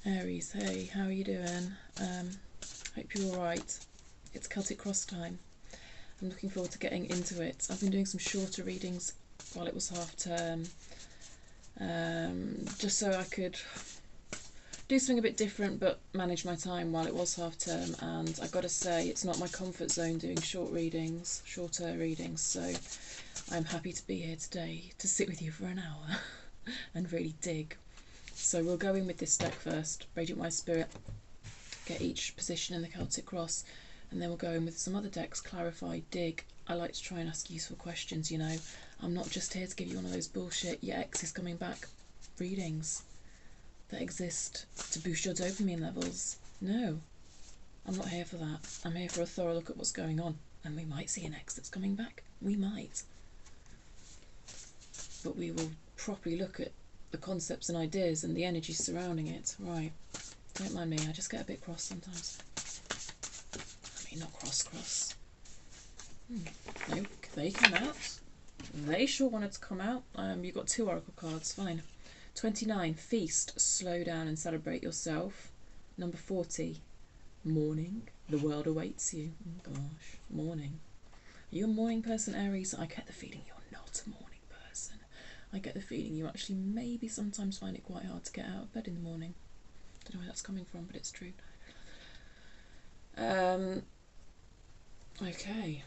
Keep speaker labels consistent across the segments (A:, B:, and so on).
A: Aries, hey, how are you doing? Hope you're alright. It's Celtic Cross time. I'm looking forward to getting into it. I've been doing some shorter readings while it was half term, just so I could do something a bit different but manage my time while it was half term. And I've got to say, it's not my comfort zone doing shorter readings, so I'm happy to be here today to sit with you for an hour and really dig. So we'll go in with this deck first, Radiant Wise Spirit, get each position in the Celtic Cross, and then we'll go in with some other decks, Clarify, Dig. I like to try and ask useful questions, you know. I'm not just here to give you one of those bullshit, your ex is coming back readings that exist to boost your dopamine levels. No, I'm not here for that. I'm here for a thorough look at what's going on, and we might see an ex that's coming back. We might. But we will properly look at the concepts and ideas and the energy surrounding it. Right, don't mind me, I just get a bit cross sometimes. I mean, not cross. No, they come out. They sure wanted to come out. You've got 2 oracle cards, fine. 29, Feast, slow down and celebrate yourself. Number 40, Mourning, the world awaits you. Oh gosh, mourning. Are you a morning person, Aries? I get the feeling you're not a morning person. I get the feeling you actually maybe sometimes find it quite hard to get out of bed in the morning. Don't know where that's coming from, but it's true. Okay.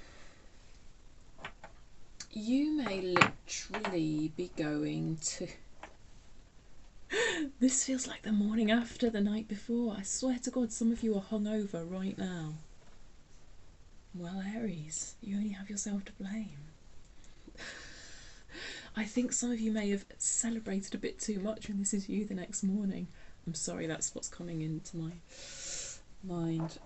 A: You may literally be going to... This feels like the morning after the night before. I swear to God, some of you are hungover right now. Well, Aries, you only have yourself to blame. I think some of you may have celebrated a bit too much when this is you the next morning. I'm sorry, that's what's coming into my mind.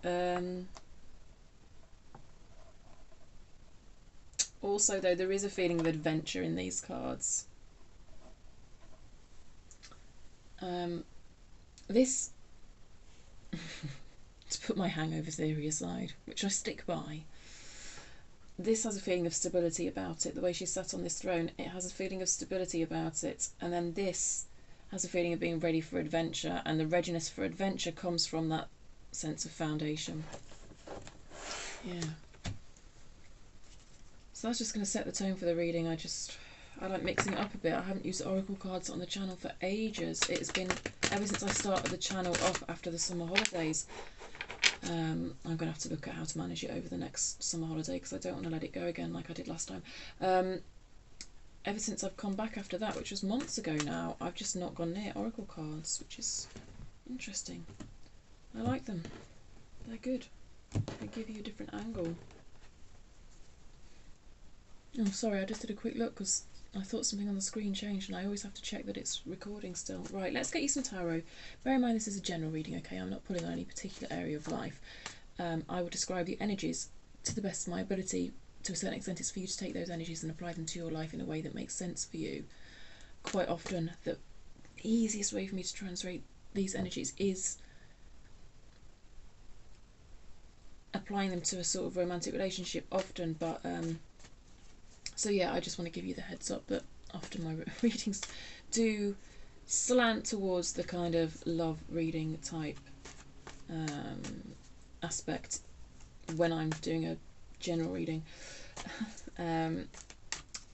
A: Also, though, there is a feeling of adventure in these cards. This, to put my hangover theory aside, which I stick by, this has a feeling of stability about it. The way she's sat on this throne, it has a feeling of stability about it. And then this has a feeling of being ready for adventure, and the readiness for adventure comes from that sense of foundation. Yeah. So that's just going to set the tone for the reading. I like mixing it up a bit. I haven't used oracle cards on the channel for ages. It's been ever since I started the channel off after the summer holidays. I'm going to have to look at how to manage it over the next summer holiday, because I don't want to let it go again like I did last time. Ever since I've come back after that, which was months ago now, I've just not gone near oracle cards, which is interesting. I like them. They're good. They give you a different angle. Oh, sorry, I just did a quick look because I thought something on the screen changed, and I always have to check that it's recording still. Right, let's get you some tarot. Bear in mind this is a general reading, okay? I'm not pulling on any particular area of life. I will describe the energies to the best of my ability. To a certain extent, it's for you to take those energies and apply them to your life in a way that makes sense for you. Quite often, the easiest way for me to translate these energies is applying them to a sort of romantic relationship often, but so yeah, I just want to give you the heads up that often my readings do slant towards the kind of love reading type aspect when I'm doing a general reading. I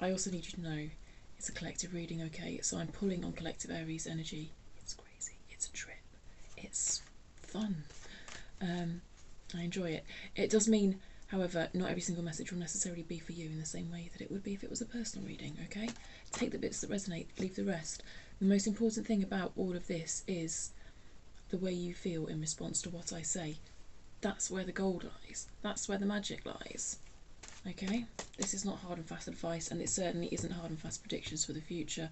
A: also need you to know it's a collective reading, okay? So I'm pulling on collective Aries energy. It's crazy. It's a trip. It's fun. I enjoy it. It does mean, however, not every single message will necessarily be for you in the same way that it would be if it was a personal reading, okay? Take the bits that resonate, leave the rest. The most important thing about all of this is the way you feel in response to what I say. That's where the gold lies. That's where the magic lies, okay? This is not hard and fast advice, and it certainly isn't hard and fast predictions for the future.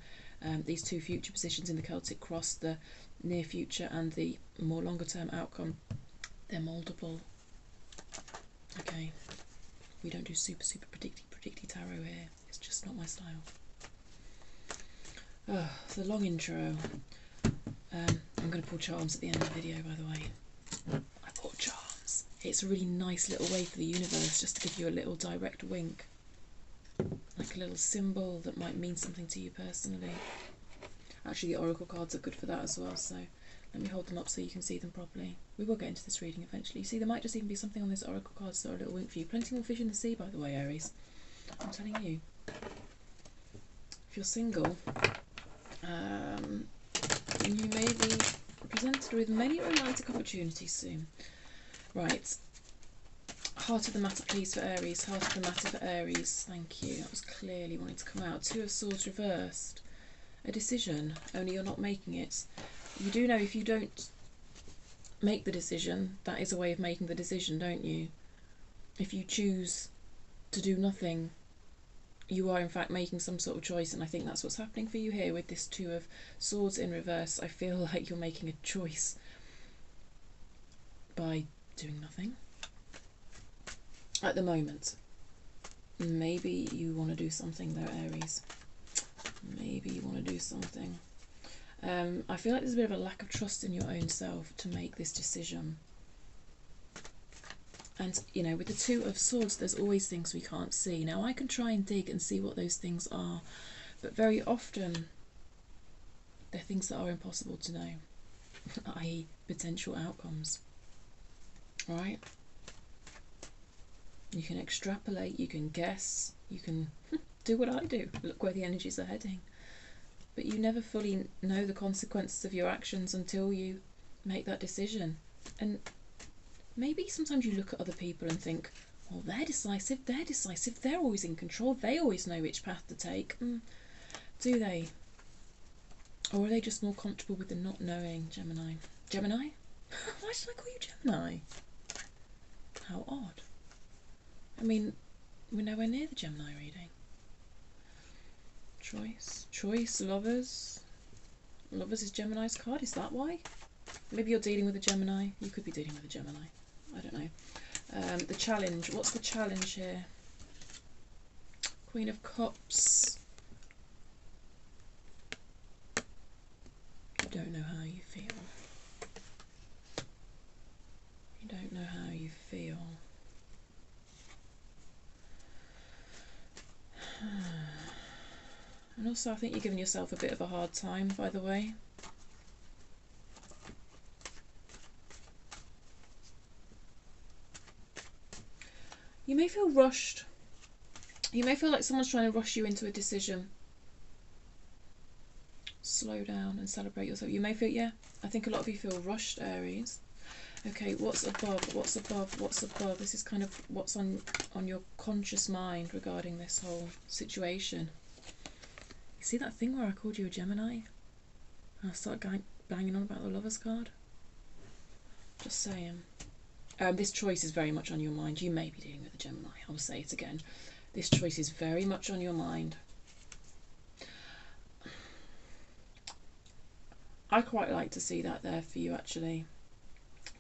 A: These 2 future positions in the Celtic Cross, the near future and the more longer term outcome, they're moldable. Okay, we don't do super predicty tarot here. It's just not my style. Oh, it's a long intro. I'm going to pull charms at the end of the video, by the way. I pulled charms. It's a really nice little way for the universe just to give you a little direct wink. Like a little symbol that might mean something to you personally. Actually, the oracle cards are good for that as well, so Let me hold them up so you can see them properly. We will get into this reading eventually. You see, there might just even be something on this oracle cards that are a little wink for you. Plenty more fish in the sea, by the way, Aries. I'm telling you. If you're single, you may be presented with many romantic opportunities soon. Right. Heart of the matter, please, for Aries. Heart of the matter for Aries. Thank you. That was clearly wanting to come out. Two of Swords reversed. A decision, only you're not making it. You do know if you don't make the decision, that is a way of making the decision, don't you? If you choose to do nothing, you are in fact making some sort of choice, and I think that's what's happening for you here with this Two of Swords in reverse. I feel like you're making a choice by doing nothing at the moment. Maybe you want to do something though, Aries. Maybe you want to do something. I feel like there's a bit of a lack of trust in your own self to make this decision. And, you know, with the Two of Swords, there's always things we can't see. Now, I can try and dig and see what those things are, but very often they're things that are impossible to know, i.e. potential outcomes, right? You can extrapolate, you can guess, you can do what I do, look where the energies are heading. But you never fully know the consequences of your actions until you make that decision. And maybe sometimes you look at other people and think, well, they're decisive, they're always in control, they always know which path to take. Do they? Or are they just more comfortable with the not knowing, Gemini? Gemini? Why should I call you Gemini? How odd. I mean, we're nowhere near the Gemini reading. Choice, lovers. Lovers is Gemini's card, is that why? Maybe you're dealing with a Gemini. You could be dealing with a Gemini. I don't know. The challenge. What's the challenge here? Queen of Cups. You don't know how you feel. You don't know how you feel. And also I think you're giving yourself a bit of a hard time, by the way. You may feel rushed. You may feel like someone's trying to rush you into a decision. Slow down and celebrate yourself. You may feel, yeah, I think a lot of you feel rushed, Aries. Okay, what's above? What's above? What's above? This is kind of what's on your conscious mind regarding this whole situation. You see that thing where I called you a Gemini? And I started banging on about the Lovers card? Just saying. This choice is very much on your mind. You may be dealing with a Gemini. I'll say it again. This choice is very much on your mind. I quite like to see that there for you, actually.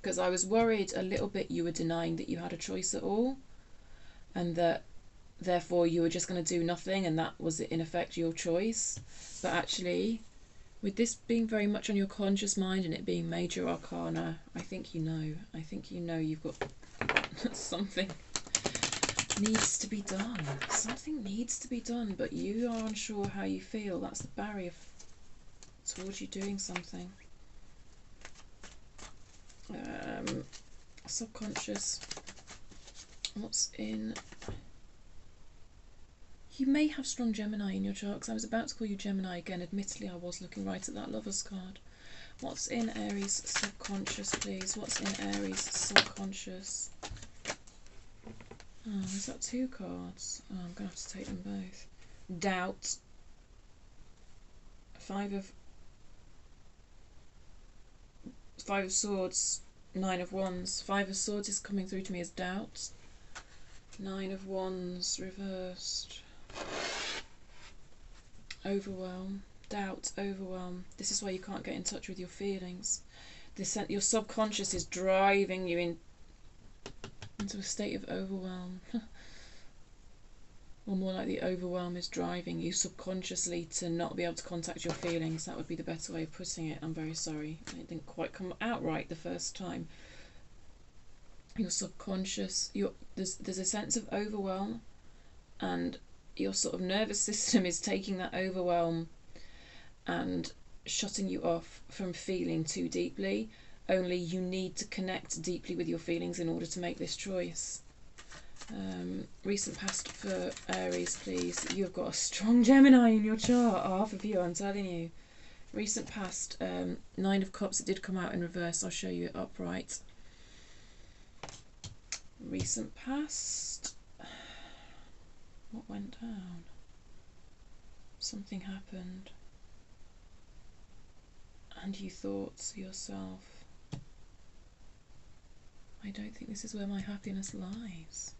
A: Because I was worried a little bit you were denying that you had a choice at all. And that, therefore, you were just going to do nothing. And that was, in effect, your choice. But actually, with this being very much on your conscious mind and it being major arcana, I think you know. I think you know you've got something needs to be done. Something needs to be done, but you are unsure how you feel. That's the barrier towards you doing something. Subconscious. What's in? You may have strong Gemini in your chart, because I was about to call you Gemini again. Admittedly, I was looking right at that Lovers card. What's in Aries subconscious, please? What's in Aries subconscious? Oh, is that two cards? Oh, I'm going to have to take them both. Doubt. Five of Swords, Nine of Wands. Five of Swords is coming through to me as doubt. Nine of Wands reversed. Overwhelm. Doubt, overwhelm. This is why you can't get in touch with your feelings. Your subconscious is driving you into a state of overwhelm. Or more like the overwhelm is driving you subconsciously to not be able to contact your feelings. That would be the better way of putting it. I'm very sorry. It didn't quite come out right the first time. Your subconscious, there's a sense of overwhelm, and your sort of nervous system is taking that overwhelm and shutting you off from feeling too deeply. Only you need to connect deeply with your feelings in order to make this choice. Recent past for Aries, please. You've got a strong Gemini in your chart. Half of you, I'm telling you. Recent past, Nine of Cups. It did come out in reverse. I'll show you it upright. Recent past. What went down? Something happened. And you thought to yourself, I don't think this is where my happiness lies.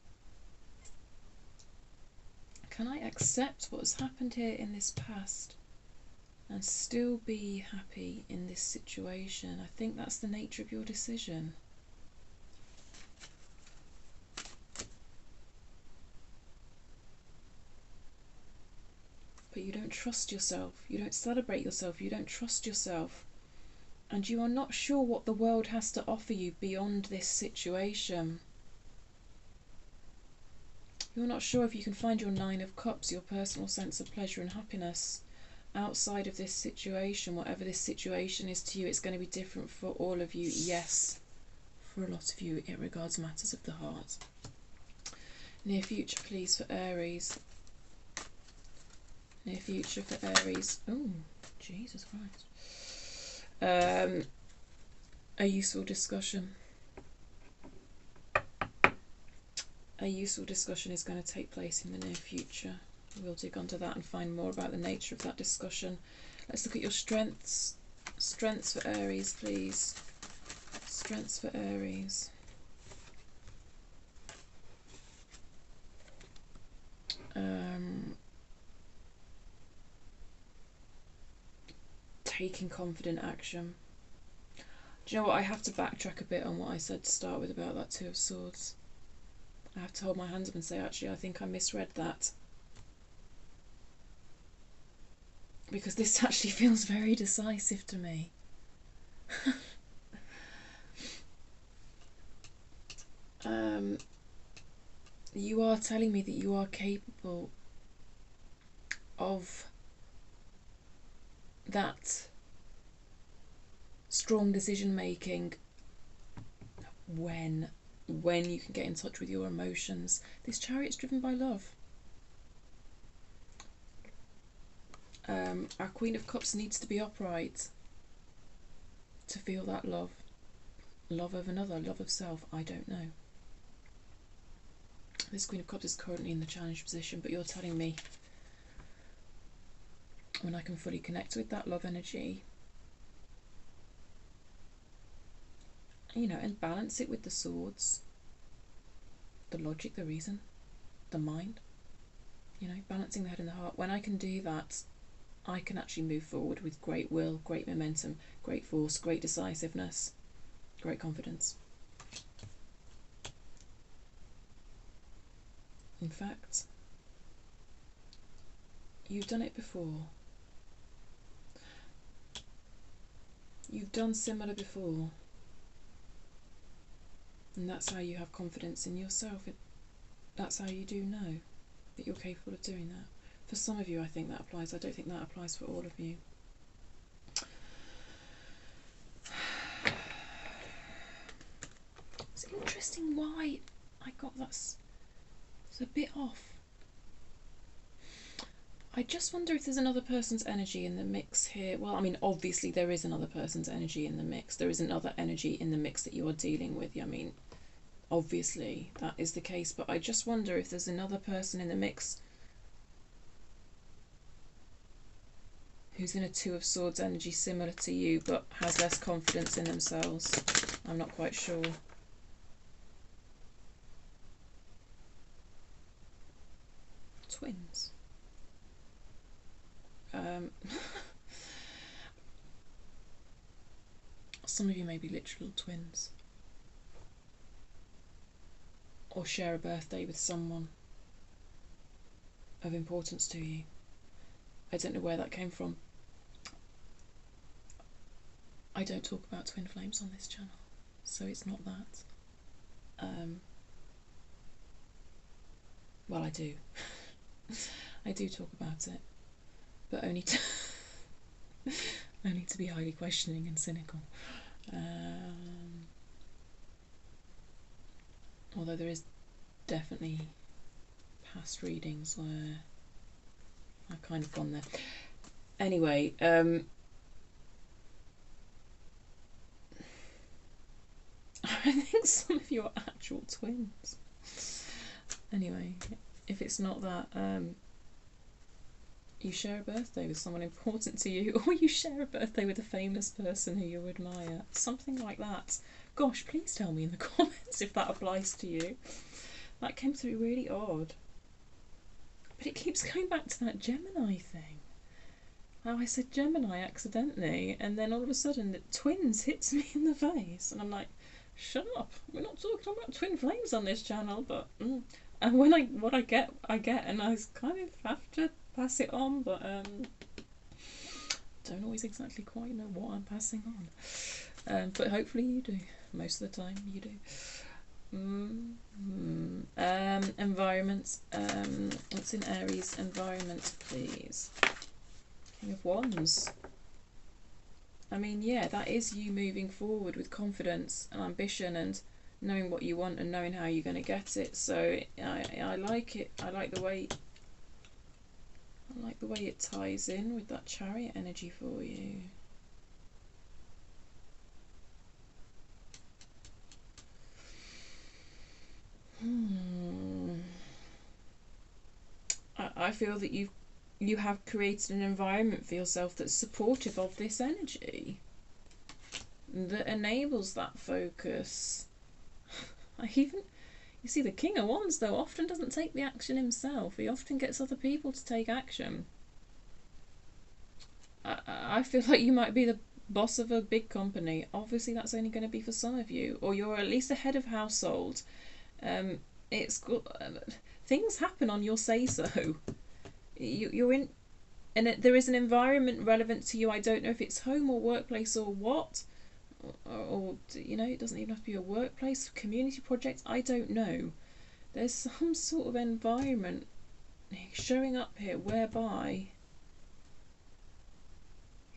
A: Can I accept what has happened here in this past and still be happy in this situation? I think that's the nature of your decision. But you don't trust yourself, you don't celebrate yourself, you don't trust yourself, and you are not sure what the world has to offer you beyond this situation. You're not sure if you can find your Nine of Cups, your personal sense of pleasure and happiness, outside of this situation. Whatever this situation is to you, it's going to be different for all of you. Yes, for a lot of you, it regards matters of the heart. Near future, please, for Aries. Near future for Aries. Oh, Jesus Christ. A useful discussion. A useful discussion is going to take place in the near future. We'll dig onto that and find more about the nature of that discussion. Let's look at your strengths. Strengths for Aries, please. Strengths for Aries. Taking confident action. Do you know what? I have to backtrack a bit on what I said to start with about that Two of Swords. I have to hold my hands up and say, actually, I think I misread that. Because this actually feels very decisive to me. You are telling me that you are capable of that strong decision making when you can get in touch with your emotions. This Chariot's driven by love. Our Queen of Cups needs to be upright to feel that love. Love of another, love of self, I don't know. This Queen of Cups is currently in the challenge position, but you're telling me when I can fully connect with that love energy, you know, and balance it with the swords, the logic, the reason, the mind, you know, balancing the head and the heart. When I can do that, I can actually move forward with great will, great momentum, great force, great decisiveness, great confidence. In fact, you've done it before. You've done similar before. And that's how you have confidence in yourself. That's how you do know that you're capable of doing that. For some of you, I think that applies. I don't think that applies for all of you. It's interesting why I got that. It's a bit off. I just wonder if there's another person's energy in the mix here. Well, I mean, obviously there is another person's energy in the mix. There is another energy in the mix that you are dealing with. I mean, obviously that is the case, but I just wonder if there's another person in the mix who's in a Two of Swords energy similar to you but has less confidence in themselves. I'm not quite sure. Twins. Some of you may be literal twins, or share a birthday with someone of importance to you. I don't know where that came from. I don't talk about twin flames on this channel, so it's not that. Well, I do. I do talk about it, but only to be highly questioning and cynical. Although there is definitely past readings where I've kind of gone there. Anyway, I think some of you are actual twins. Anyway, if it's not that, you share a birthday with someone important to you, or you share a birthday with a famous person who you admire. Something like that. Gosh, please tell me in the comments if that applies to you. That came through really odd. But it keeps going back to that Gemini thing. How I said Gemini accidentally, and then all of a sudden the twins hits me in the face, and I'm like, shut up, we're not talking about twin flames on this channel. But and when what I get, and I kind of have to pass it on, but don't always exactly quite know what I'm passing on. But hopefully you do. Most of the time you do. Environment. What's in Aries? Environment, please. King of Wands. I mean, yeah, that is you moving forward with confidence and ambition and knowing what you want and knowing how you're going to get it. So I like it. I like the way it ties in with that Chariot energy for you. I feel that you have created an environment for yourself that's supportive of this energy, that enables that focus. You see, the King of Wands, though, often doesn't take the action himself. He often gets other people to take action. I feel like you might be the boss of a big company. Obviously, that's only going to be for some of you. Or you're at least a head of household. Things happen on your say-so. You're in... And there is an environment relevant to you. I don't know if it's home or workplace or what. Or you know, it doesn't even have to be a workplace, community project. I don't know. There's some sort of environment showing up here whereby...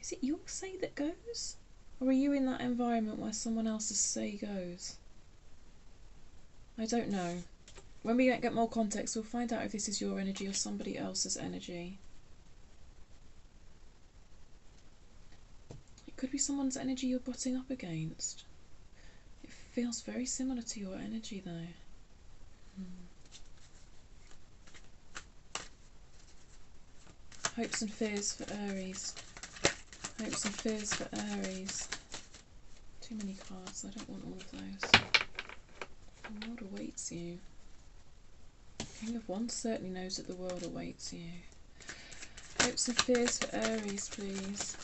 A: Is it your say that goes? Or are you in that environment where someone else's say goes? I don't know. When we get more context, we'll find out if this is your energy or somebody else's energy. It could be someone's energy you're butting up against. It feels very similar to your energy, though. Hopes and fears for Aries. Hopes and fears for Aries. Too many cards. I don't want all of those. The world awaits you. King of Wands certainly knows that the world awaits you. Hopes and fears for Aries, please.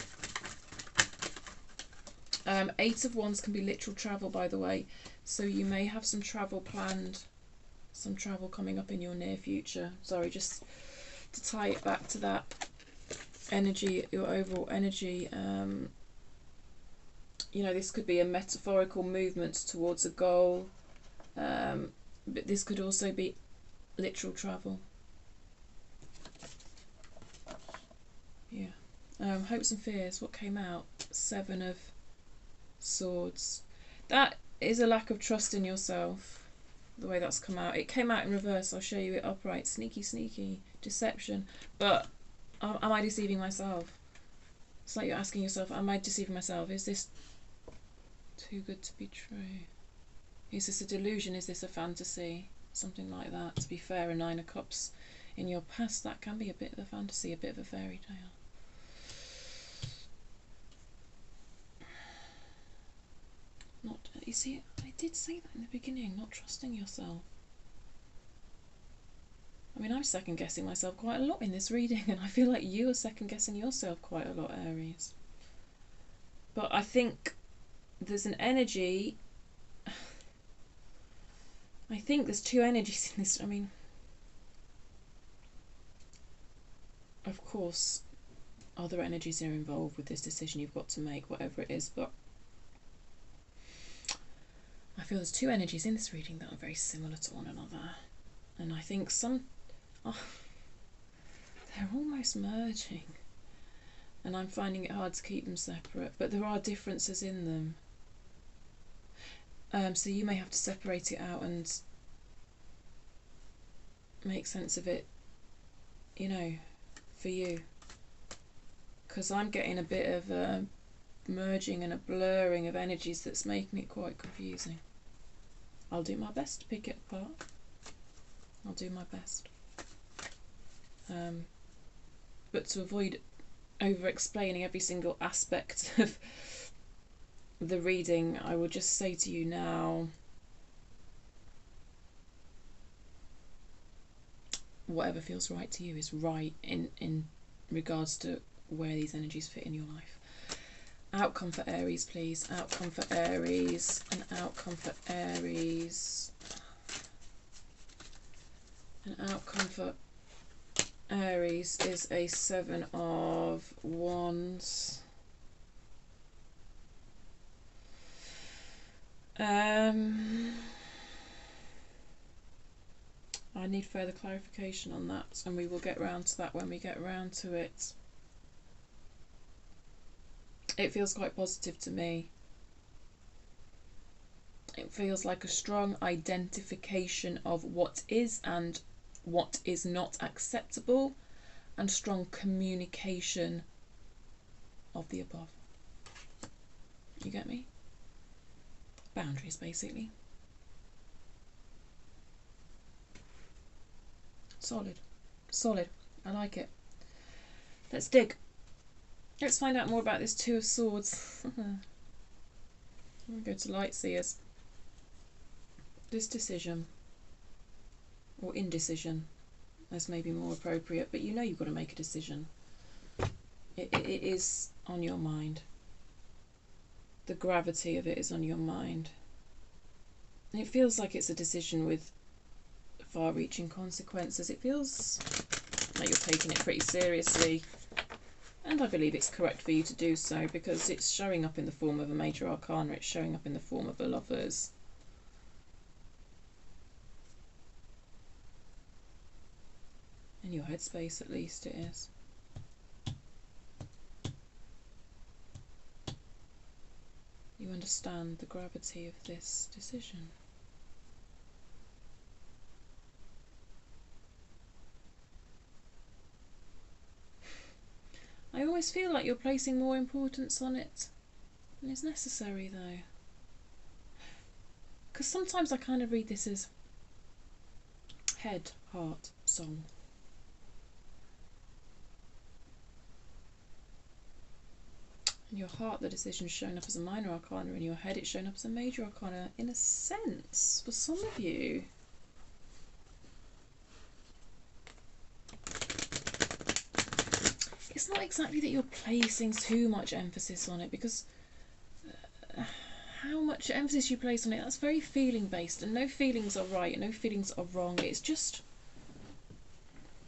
A: 8 of Wands can be literal travel, by the way. So you may have some travel planned. Some travel coming up in your near future. Sorry, just to tie it back to that energy, your overall energy. You know, this could be a metaphorical movement towards a goal. But this could also be literal travel. Yeah. Hopes and fears. What came out? 7 of Swords. That is a lack of trust in yourself. The way that's come out. It came out in reverse. I'll show you it upright. Sneaky, sneaky. Deception. But am I deceiving myself? It's like you're asking yourself, am I deceiving myself? Is this too good to be true? Is this a delusion? Is this a fantasy? Something like that. To be fair, a 9 of Cups in your past, that can be a bit of a fantasy, a bit of a fairy tale. You see, I did say that in the beginning, not trusting yourself. I mean, I'm second guessing myself quite a lot in this reading, and I feel like you are second guessing yourself quite a lot, Aries. But I think there's an energy. I think there's 2 energies in this. I mean, of course, other energies are involved with this decision you've got to make, whatever it is, but I feel there's 2 energies in this reading that are very similar to one another. And I think they're almost merging. and I'm finding it hard to keep them separate, but there are differences in them. So you may have to separate it out and make sense of it, you know, for you. Because I'm getting a bit of a merging and a blurring of energies that's making it quite confusing. I'll do my best to pick it apart. I'll do my best. But to avoid over-explaining every single aspect of the reading, I will just say to you now, whatever feels right to you is right in regards to where these energies fit in your life. Outcome for Aries, please. Outcome for Aries. An outcome for Aries. An outcome for Aries is a 7 of Wands. I need further clarification on that, and we will get round to that when we get round to it. It feels quite positive to me. It feels like a strong identification of what is and what is not acceptable, and strong communication of the above. You get me? Boundaries, basically. Solid. Solid. I like it. Let's dig. Let's find out more about this Two of Swords. We'll go to Light Seers. This decision, or indecision, as may be more appropriate, but you know you've got to make a decision. It is on your mind. The gravity of it is on your mind. And it feels like it's a decision with far-reaching consequences. It feels like you're taking it pretty seriously. And I believe it's correct for you to do so, because it's showing up in the form of a major arcana. It's showing up in the form of a Lovers. In your headspace, at least, it is. You understand the gravity of this decision. I always feel like you're placing more importance on it than is necessary, though. Because sometimes I kind of read this as head, heart, soul. In your heart, the decision's shown up as a minor arcana. In your head, it's shown up as a major arcana. In a sense, for some of you, it's not exactly that you're placing too much emphasis on it, because how much emphasis you place on it, that's very feeling based, and no feelings are right and no feelings are wrong. It's just,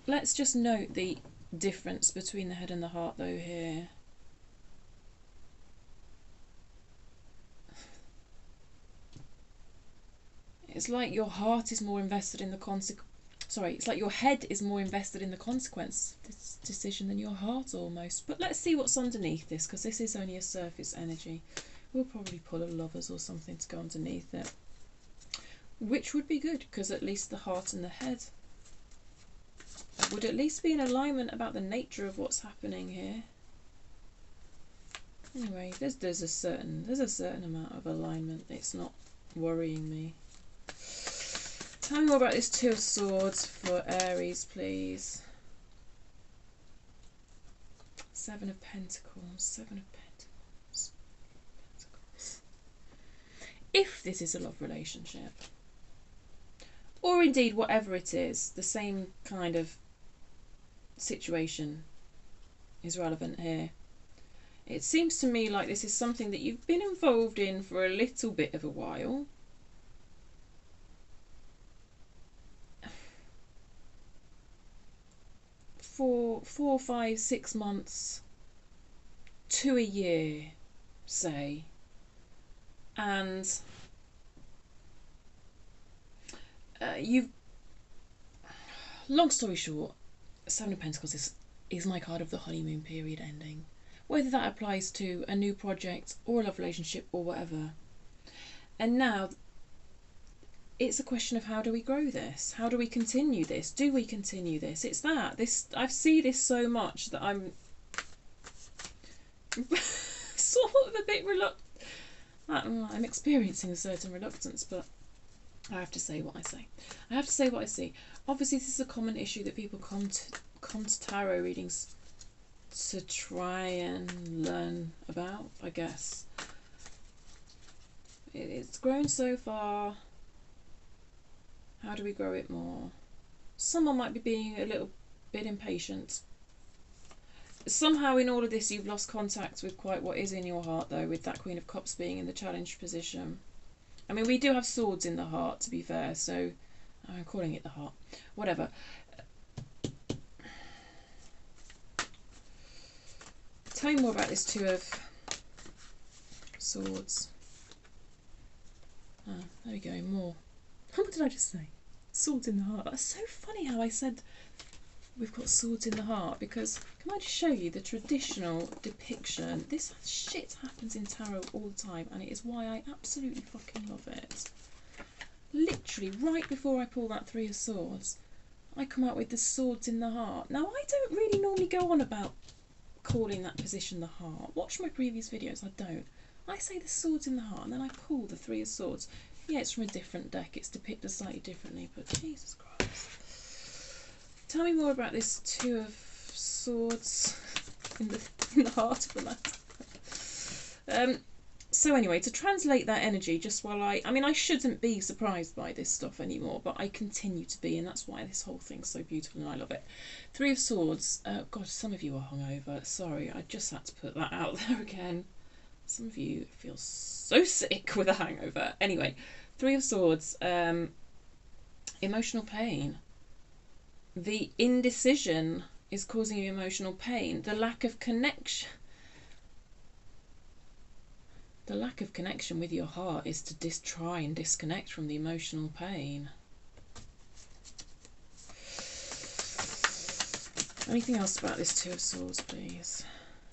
A: let's just note the difference between the head and the heart, though, here. It's like your heart is more invested in the it's like your head is more invested in the consequence of this decision than your heart, almost. But let's see what's underneath this, because this is only a surface energy. We'll probably pull a Lovers or something to go underneath it, which would be good, because at least the heart and the head would at least be in alignment about the nature of what's happening here. Anyway, there's a certain amount of alignment. It's not worrying me. Tell me more about this Two of Swords for Aries, please. Seven of Pentacles. Seven of Pentacles. If this is a love relationship, or indeed whatever it is, the same kind of situation is relevant here. It seems to me like this is something that you've been involved in for a little bit of a while. For 4, 5, 6 months to a year, say. And you've, long story short, Seven of Pentacles is my card of the honeymoon period ending. whether that applies to a new project or a love relationship or whatever. And now it's a question of, how do we grow this? How do we continue this? Do we continue this? It's that. I see this so much that I'm sort of a bit reluctant. I'm experiencing a certain reluctance, but I have to say what I say. I have to say what I see. Obviously, this is a common issue that people come to tarot readings to try and learn about, I guess. It's grown so far. How do we grow it more? Someone might be being a little bit impatient. Somehow in all of this you've lost contact with quite what is in your heart, though, with that Queen of Cups being in the challenge position. I mean, we do have swords in the heart, to be fair, so I'm calling it the heart. Whatever. Tell me more about this Two of Swords. Ah, there we go, more. What did I just say? Swords in the heart. That's so funny how I said we've got swords in the heart, because can I just show you the traditional depiction? This shit happens in tarot all the time, and it is why I absolutely fucking love it. Literally, right before I pull that Three of Swords, I come out with the swords in the heart. Now, I don't really normally go on about calling that position the heart. Watch my previous videos, I don't. I say the swords in the heart, and then I pull the Three of Swords. Yeah, it's from a different deck, it's depicted slightly differently, but Jesus Christ. Tell me more about this Two of Swords in the heart of the matter. So anyway, to translate that energy, just while I mean, I shouldn't be surprised by this stuff anymore, but I continue to be, and that's why this whole thing's so beautiful and I love it. Three of Swords. God, some of you are hungover. Sorry, I just had to put that out there again. Some of you feel so sick with a hangover. Anyway, Three of Swords. Emotional pain. The indecision is causing you emotional pain. The lack of connection. The lack of connection with your heart is to try and disconnect from the emotional pain. Anything else about this Two of Swords, please?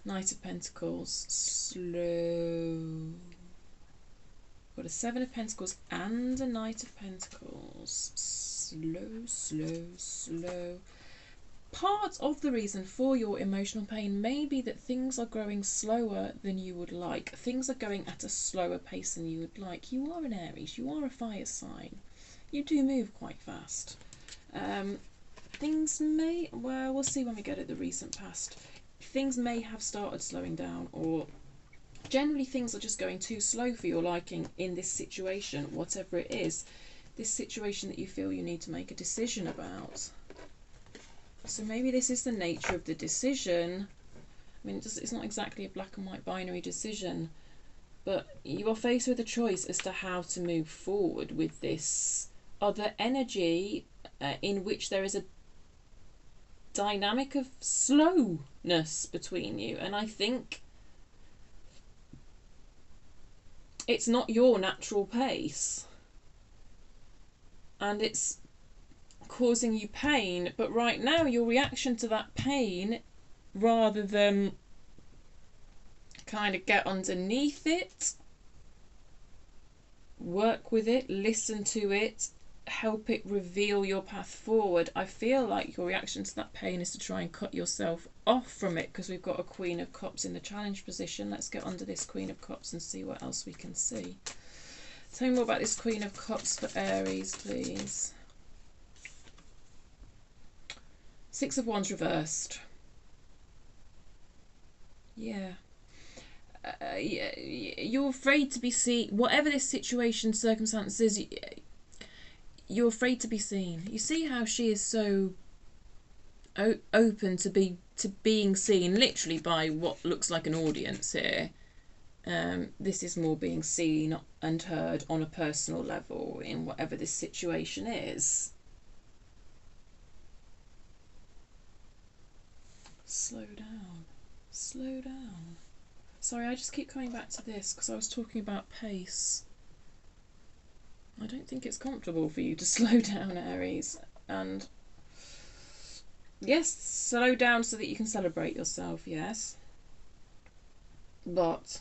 A: Knight of Pentacles. Slow. Got a Seven of Pentacles and a Knight of Pentacles. Slow, slow, slow. Part of the reason for your emotional pain may be that things are growing slower than you would like. Things are going at a slower pace than you would like. You are an Aries. You are a fire sign. You do move quite fast. Things may... Well, we'll see when we get at the recent past. Things may have started slowing down, or generally things are just going too slow for your liking in this situation, whatever it is. This situation that you feel you need to make a decision about. So maybe this is the nature of the decision. I mean, it's not exactly a black and white binary decision, but you are faced with a choice as to how to move forward with this other energy in which there is a dynamic of slowness between you. And I think it's not your natural pace. And it's causing you pain, but right now your reaction to that pain, rather than kind of get underneath it, work with it, listen to it, help it reveal your path forward, I feel like your reaction to that pain is to try and cut yourself off from it, because we've got a Queen of Cups in the challenge position. Let's get under this Queen of Cups and see what else we can see. Tell me more about this Queen of Cups for Aries, please. Six of Wands reversed. Yeah. You're afraid to be seen. Whatever this situation, circumstances, you're afraid to be seen. You see how she is so open to being seen, literally by what looks like an audience here. This is more being seen and heard on a personal level in whatever this situation is. Slow down. Slow down. Sorry, I just keep coming back to this because I was talking about pace. I don't think it's comfortable for you to slow down, Aries. And yes, slow down so that you can celebrate yourself, yes. but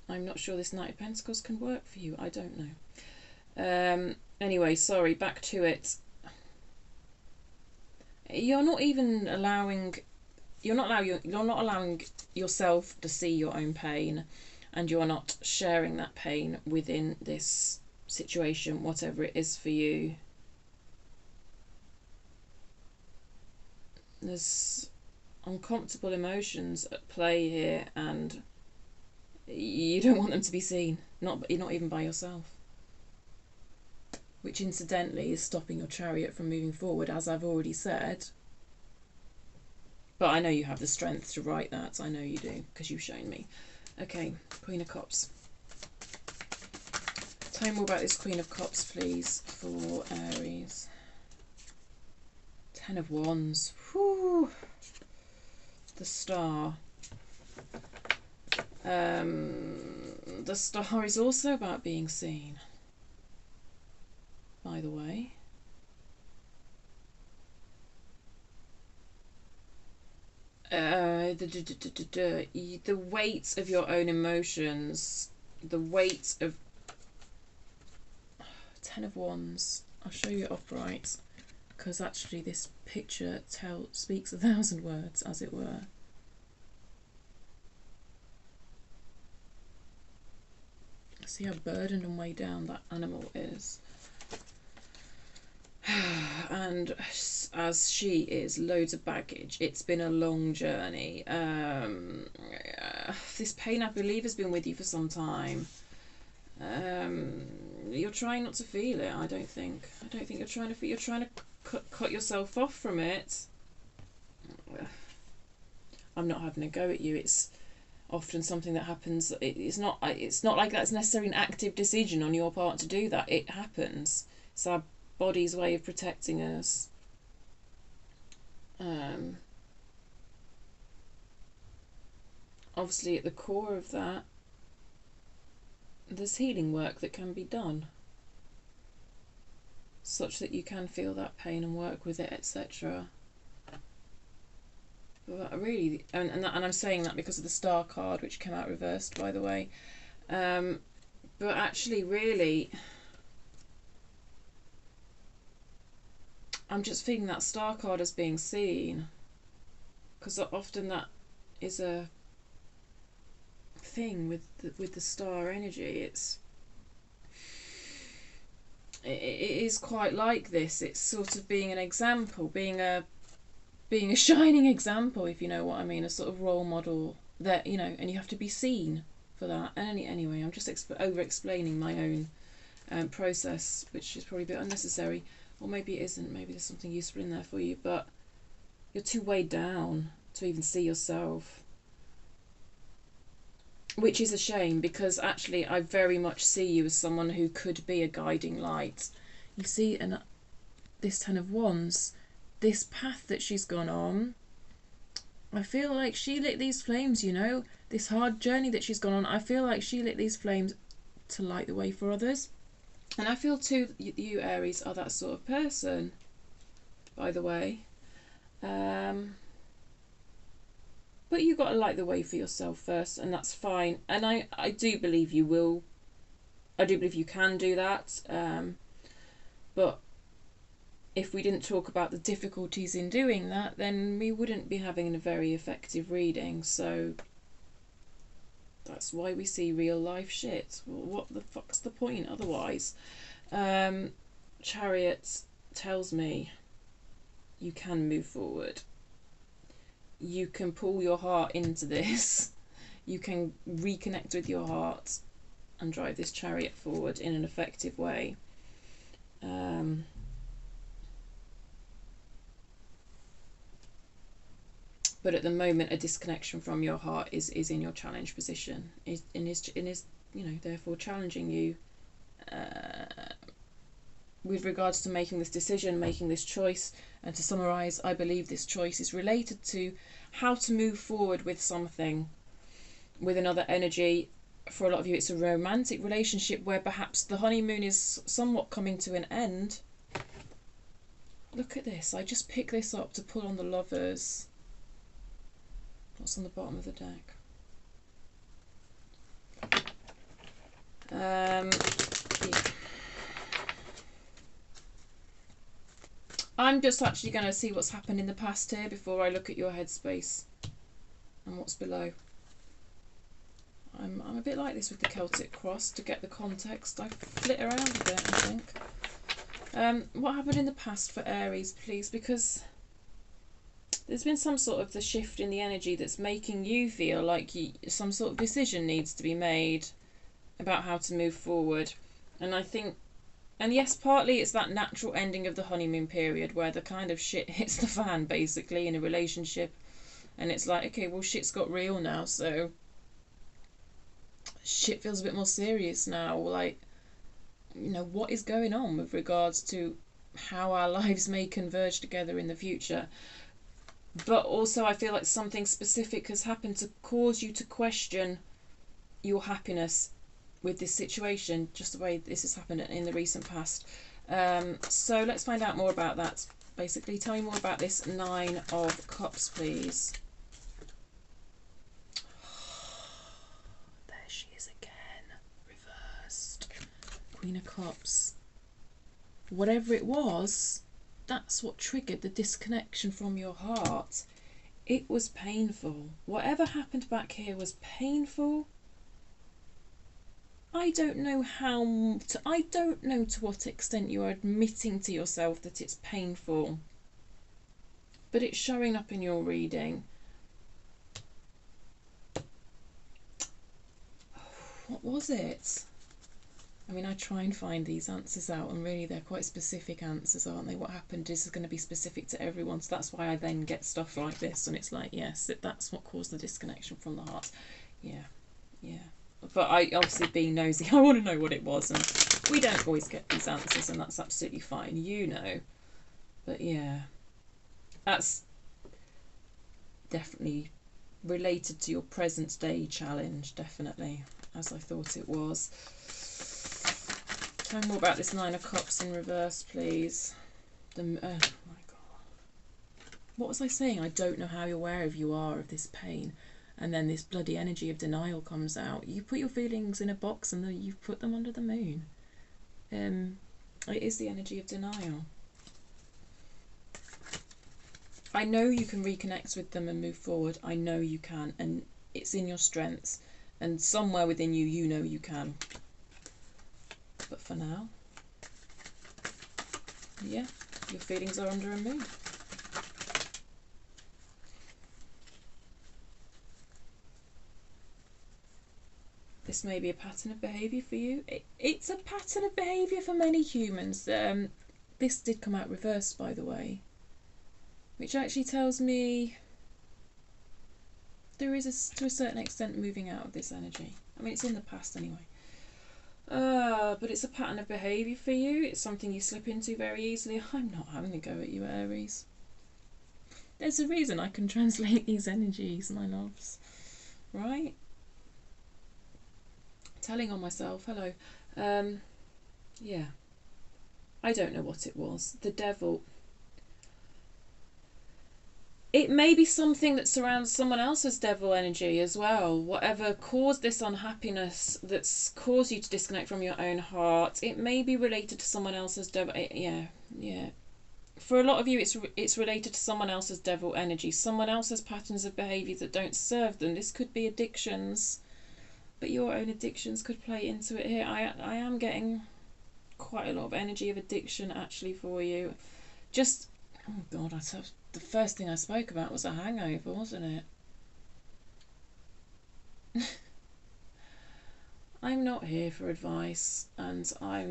A: I'm not sure this Knight of Pentacles can work for you. I don't know. Anyway, sorry, back to it. You're not allowing yourself to see your own pain, and you're not sharing that pain within this situation, whatever it is for you. There's uncomfortable emotions at play here, and you don't want them to be seen, not even by yourself, which incidentally is stopping your chariot from moving forward, as I've already said. But I know you have the strength to write that. I know you do, because you've shown me. Okay, Queen of Cups. Tell me more about this Queen of Cups, please, for Aries. Ten of Wands. Whew. The Star. The Star is also about being seen, by the way. The weight of your own emotions, the weight of Ten of Wands. I'll show you it upright, because actually this picture speaks 1,000 words, as it were. See how burdened and weighed down that animal is. And as she is, loads of baggage. It's been a long journey. This pain, I believe, has been with you for some time. You're trying not to feel it. I don't think you're trying to feel. You're trying to cut yourself off from it. I'm not having a go at you. It's often something that happens. It's not like that's necessarily an active decision on your part to do that. It happens. It's our body's way of protecting us. Obviously, at the core of that, there's healing work that can be done, such that you can feel that pain and work with it, etc. But really, and I'm saying that because of the Star card, which came out reversed, by the way. But actually, really, I'm just feeling that Star card as being seen, because often that is a thing with the Star energy. It is quite like this. It's sort of being an example, being a shining example, if you know what I mean, a sort of role model that, you know, and you have to be seen for that. And anyway, I'm just over explaining my own process, which is probably a bit unnecessary, or maybe it isn't. Maybe there's something useful in there for you, but you're too weighed down to even see yourself, which is a shame, because actually I very much see you as someone who could be a guiding light. You see, and this Ten of Wands, this path that she's gone on, I feel like she lit these flames, you know, this hard journey that she's gone on. I feel like she lit these flames to light the way for others. And I feel too, you Aries are that sort of person, by the way. But you've got to light the way for yourself first, and that's fine. And I do believe you will. I do believe you can do that. But if we didn't talk about the difficulties in doing that, then we wouldn't be having a very effective reading. So that's why we see real life shit. Well, what the fuck's the point otherwise? Chariot tells me you can move forward. You can pull your heart into this. You can reconnect with your heart and drive this chariot forward in an effective way. But at the moment, a disconnection from your heart is in your challenge position, is you know, therefore challenging you with regards to making this decision, making this choice. And to summarise, I believe this choice is related to how to move forward with something, with another energy. For a lot of you, it's a romantic relationship where perhaps the honeymoon is somewhat coming to an end. Look at this. I just picked this up to pull on the Lovers. What's on the bottom of the deck? Yeah. I'm just actually going to see what's happened in the past here before I look at your headspace and what's below. I'm a bit like this with the Celtic cross to get the context. I flit around a bit, I think. What happened in the past for Aries, please? Because there's been some sort of the shift in the energy that's making you feel like some sort of decision needs to be made about how to move forward. And I think, and yes, partly it's that natural ending of the honeymoon period where the kind of shit hits the fan, basically, in a relationship. And it's like, okay, well, shit's got real now, so shit feels a bit more serious now. Like, you know, what is going on with regards to how our lives may converge together in the future. But also I feel like something specific has happened to cause you to question your happiness with this situation, just the way this has happened in the recent past. So let's find out more about that. Basically, tell me more about this 9 of Cups, please. There she is again, reversed. Queen of Cups. Whatever it was, that's what triggered the disconnection from your heart. It was painful. Whatever happened back here was painful. I don't know to what extent you are admitting to yourself that it's painful, but it's showing up in your reading. What was it? I mean, I try and find these answers out, and really they're quite specific answers, aren't they? What happened is going to be specific to everyone, so that's why I then get stuff like this, and it's like, yes, that's what caused the disconnection from the heart. Yeah. But I, obviously being nosy, I want to know what it was, and we don't always get these answers, and that's absolutely fine, you know. But yeah, that's definitely related to your present day challenge, definitely, as I thought it was. Tell me more about this 9 of Cups in reverse, please. Oh my God. What was I saying? I don't know how aware you are of this pain. And then this bloody energy of denial comes out. You put your feelings in a box and then you put them under the moon. It is the energy of denial. I know you can reconnect with them and move forward. I know you can. And it's in your strengths. And somewhere within you, you know you can. But for now, yeah, your feelings are under a moon. This may be a pattern of behaviour for you. It's a pattern of behaviour for many humans. This did come out reversed, by the way, which actually tells me there is, to a certain extent, moving out of this energy. I mean, it's in the past anyway. But it's a pattern of behaviour for you. It's something you slip into very easily. I'm not having a go at you, Aries. There's a reason I can translate these energies, my loves. Right? Telling on myself, hello. Yeah. I don't know what it was. The devil. It may be something that surrounds someone else's devil energy as well. Whatever caused this unhappiness that's caused you to disconnect from your own heart, it may be related to someone else's devil. Yeah. For a lot of you, it's related to someone else's devil energy. Someone else's patterns of behaviour that don't serve them. This could be addictions. But your own addictions could play into it here. I am getting quite a lot of energy of addiction actually for you. Just, oh God, the first thing I spoke about was a hangover, wasn't it? I'm not here for advice, and I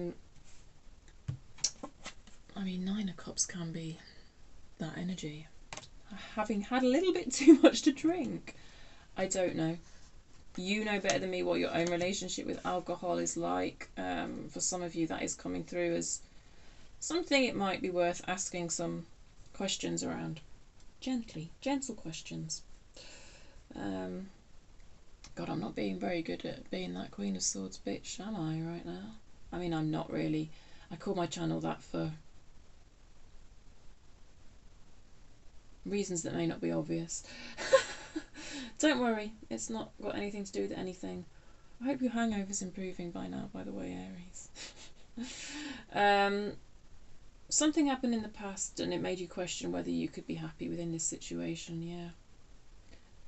A: mean, 9 of Cups can be that energy. Having had a little bit too much to drink. I don't know. You know better than me what your own relationship with alcohol is like. For some of you, that is coming through as something it might be worth asking some questions around. Gentle questions. God, I'm not being very good at being that Queen of Swords bitch, am I, right now? I mean, I'm not really. I call my channel that for reasons that may not be obvious. Don't worry, it's not got anything to do with anything. I hope your hangover's improving by now, by the way, Aries. Something happened in the past and it made you question whether you could be happy within this situation, yeah.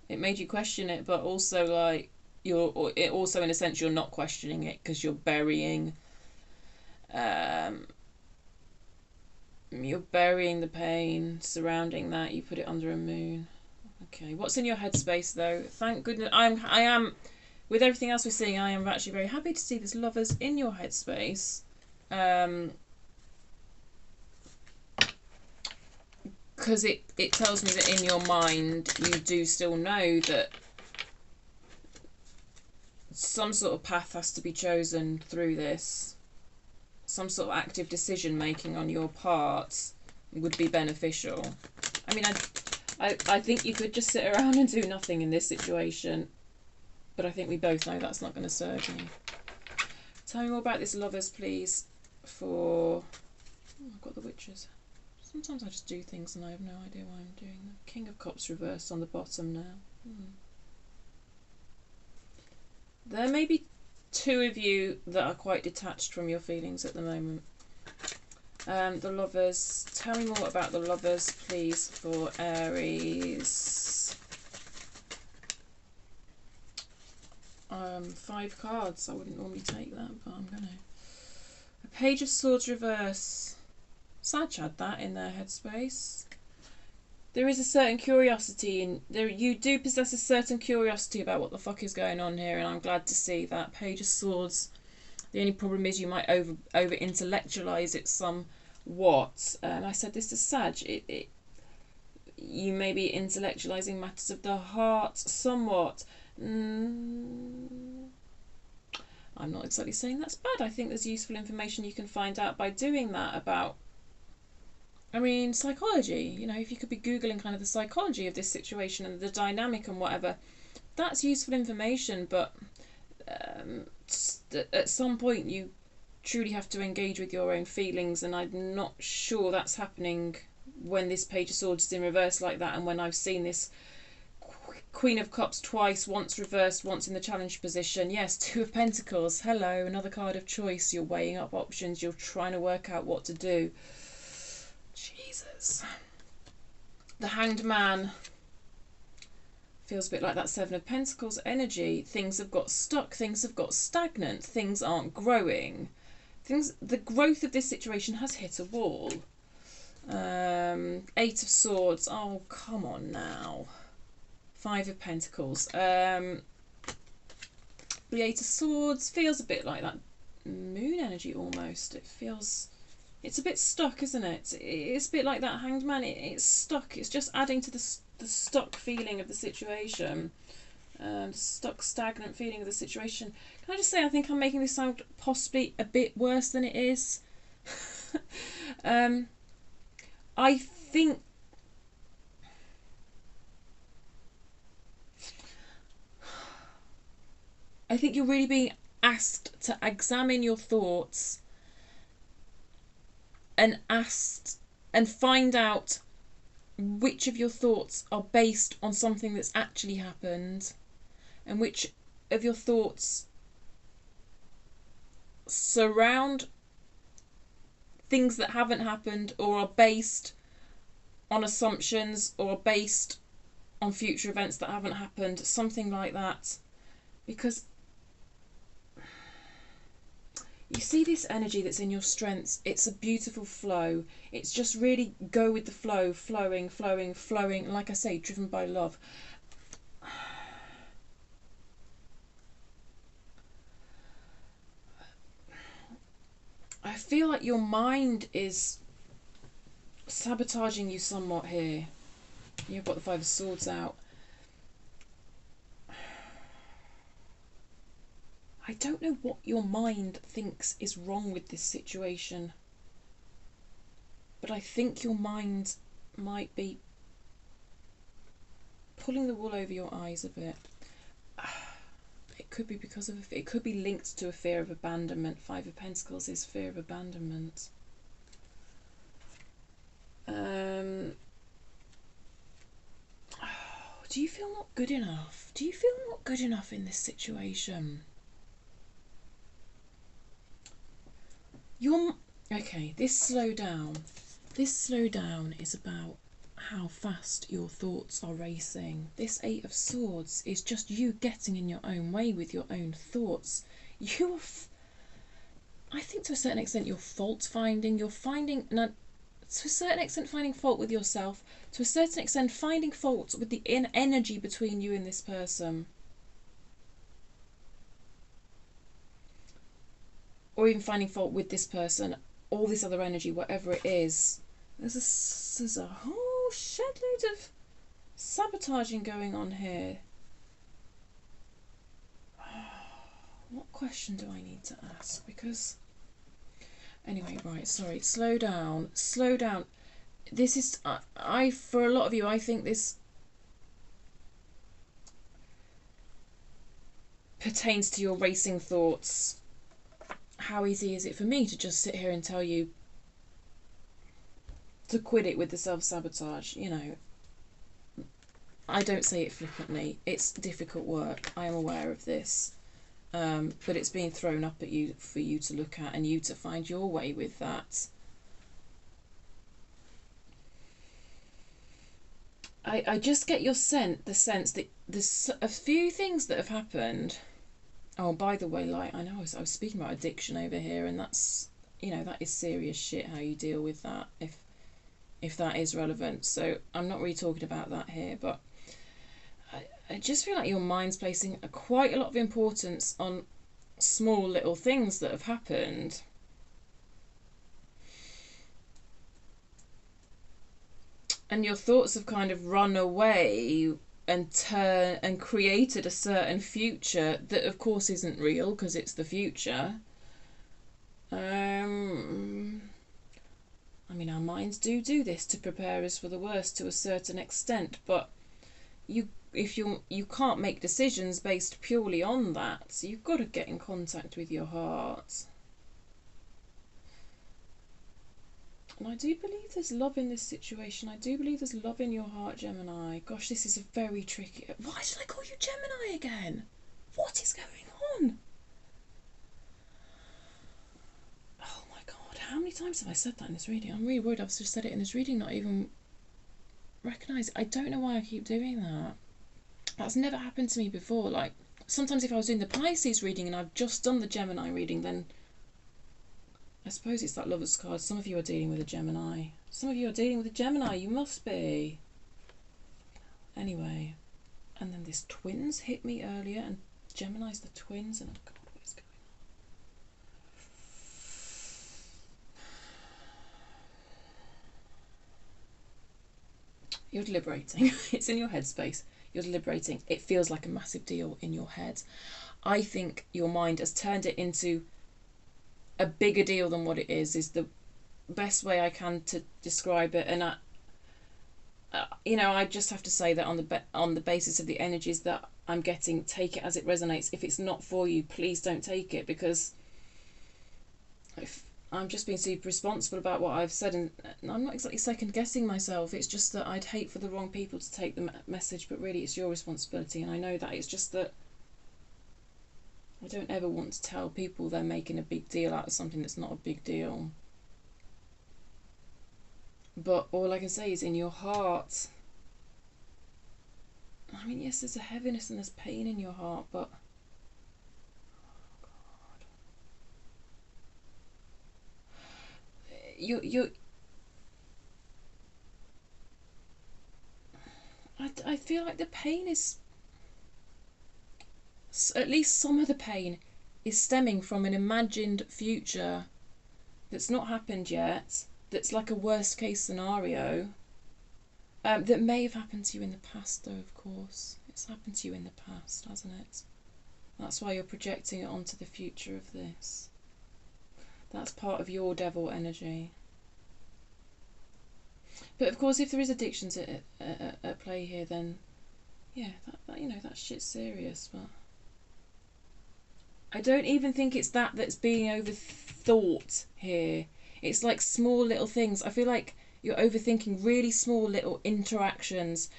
A: It made you question it, but also, like, it also, in a sense, you're not questioning it because you're burying the pain surrounding that. You put it under a moon. Okay, what's in your headspace though? Thank goodness. I am, with everything else we're seeing, I am actually very happy to see this Lovers in your headspace. Because it tells me that in your mind you do still know that some sort of path has to be chosen through this. Some sort of active decision making on your part would be beneficial. I mean, I think you could just sit around and do nothing in this situation, but I think we both know that's not going to serve you. Tell me more about this Lovers, please, for... Oh, I've got the Witches. Sometimes I just do things and I have no idea why I'm doing them. King of Cups reversed on the bottom now. There may be two of you that are quite detached from your feelings at the moment. The Lovers. Tell me more about the Lovers, please, for Aries. 5 cards. I wouldn't normally take that, but I'm gonna. A Page of Swords reverse. Sag had that in their headspace. There is a certain curiosity in there. You do possess a certain curiosity about what the fuck is going on here, and I'm glad to see that. Page of Swords. The only problem is you might over intellectualize it somewhat. I said this to Sag. You may be intellectualizing matters of the heart somewhat. I'm not exactly saying that's bad. I think there's useful information you can find out by doing that about, I mean, psychology. You know, if you could be Googling kind of the psychology of this situation and the dynamic and whatever, that's useful information, but at some point you truly have to engage with your own feelings, and I'm not sure that's happening when this Page of Swords is in reverse like that, and when I've seen this Queen of Cups twice, once reversed, once in the challenge position. Yes, Two of Pentacles. Hello, another card of choice. You're weighing up options. You're trying to work out what to do. Jesus. The Hanged Man feels a bit like that Seven of Pentacles energy. Things have got stuck. Things have got stagnant. Things aren't growing. The growth of this situation has hit a wall. 8 of Swords. Oh, come on now. 5 of Pentacles. The 8 of Swords feels a bit like that moon energy almost. It's a bit stuck, isn't it? It's a bit like that Hanged Man. It's stuck. It's just adding to the stuck feeling of the situation. Stuck, stagnant feeling of the situation. Can I just say, I think I'm making this sound possibly a bit worse than it is. I think you're really being asked to examine your thoughts and find out which of your thoughts are based on something that's actually happened and which of your thoughts surround things that haven't happened or are based on assumptions or are based on future events that haven't happened, something like that. Because you see this energy that's in your strengths, it's a beautiful flow. It's just really go with the flow, flowing, flowing, flowing. Like I say, driven by love. I feel like your mind is sabotaging you somewhat here. You've got the 5 of Swords out. I don't know what your mind thinks is wrong with this situation, but I think your mind might be pulling the wool over your eyes a bit. It could be because of, it could be linked to a fear of abandonment. 5 of Pentacles is fear of abandonment. Do you feel not good enough? Do you feel not good enough in this situation? You're okay. This slow down. This slow down is about how fast your thoughts are racing. This Eight of Swords is just you getting in your own way with your own thoughts. You are, I think to a certain extent, you're fault finding. You're finding, now, to a certain extent, finding fault with yourself. To a certain extent, finding fault with the energy between you and this person. Or even finding fault with this person, all this other energy, whatever it is. There's a whole shed load of sabotaging going on here. What question do I need to ask? Because, anyway, right, sorry, slow down, slow down. This is, for a lot of you, I think this pertains to your racing thoughts. How easy is it for me to just sit here and tell you to quit it with the self-sabotage? You know, I don't say it flippantly. It's difficult work. I am aware of this. But it's being thrown up at you for you to look at and you to find your way with that. I just get the sense that there's a few things that have happened. Oh, by the way, like, I know I was speaking about addiction over here, and that's, you know, that is serious shit how you deal with that, if that is relevant. So I'm not really talking about that here, but I just feel like your mind's placing quite a lot of importance on small little things that have happened. And your thoughts have kind of run away and created a certain future that of course isn't real because it's the future. I mean, our minds do this to prepare us for the worst to a certain extent, but you can't make decisions based purely on that. So you've got to get in contact with your heart. And I do believe there's love in this situation. I do believe there's love in your heart, Gemini. Gosh, this is a very tricky... Why did I call you Gemini again? What is going on? Oh my God, how many times have I said that in this reading? I'm really worried I've just said it in this reading, not even recognise it. I don't know why I keep doing that. That's never happened to me before. Like, sometimes if I was doing the Pisces reading and I've just done the Gemini reading, then I suppose it's that Lover's card. Some of you are dealing with a Gemini. Some of you are dealing with a Gemini. You must be. Anyway. And then this twins hit me earlier. And Gemini's the twins. And oh God, what is going on? You're deliberating. It's in your headspace. You're deliberating. It feels like a massive deal in your head. I think your mind has turned it into a bigger deal than what it is the best way I can to describe it. And I just have to say that on the basis of the energies that I'm getting, take it as it resonates. If it's not for you, please don't take it, because if I'm just being super responsible about what I've said, and I'm not exactly second guessing myself. It's just that I'd hate for the wrong people to take the message, but really it's your responsibility. And I know that. It's just that I don't ever want to tell people they're making a big deal out of something that's not a big deal. But all I can say is, in your heart, I mean, yes, there's a heaviness and there's pain in your heart, but oh God, I feel like the pain is, at least some of the pain is stemming from an imagined future that's not happened yet, that's like a worst case scenario, that may have happened to you in the past, though, of course. It's happened to you in the past, hasn't it? That's why you're projecting it onto the future of this. That's part of your devil energy. But of course, if there is addictions at play here, then yeah, that shit's serious. But I don't even think it's that's being overthought here. It's like small little things. I feel like you're overthinking really small little interactions.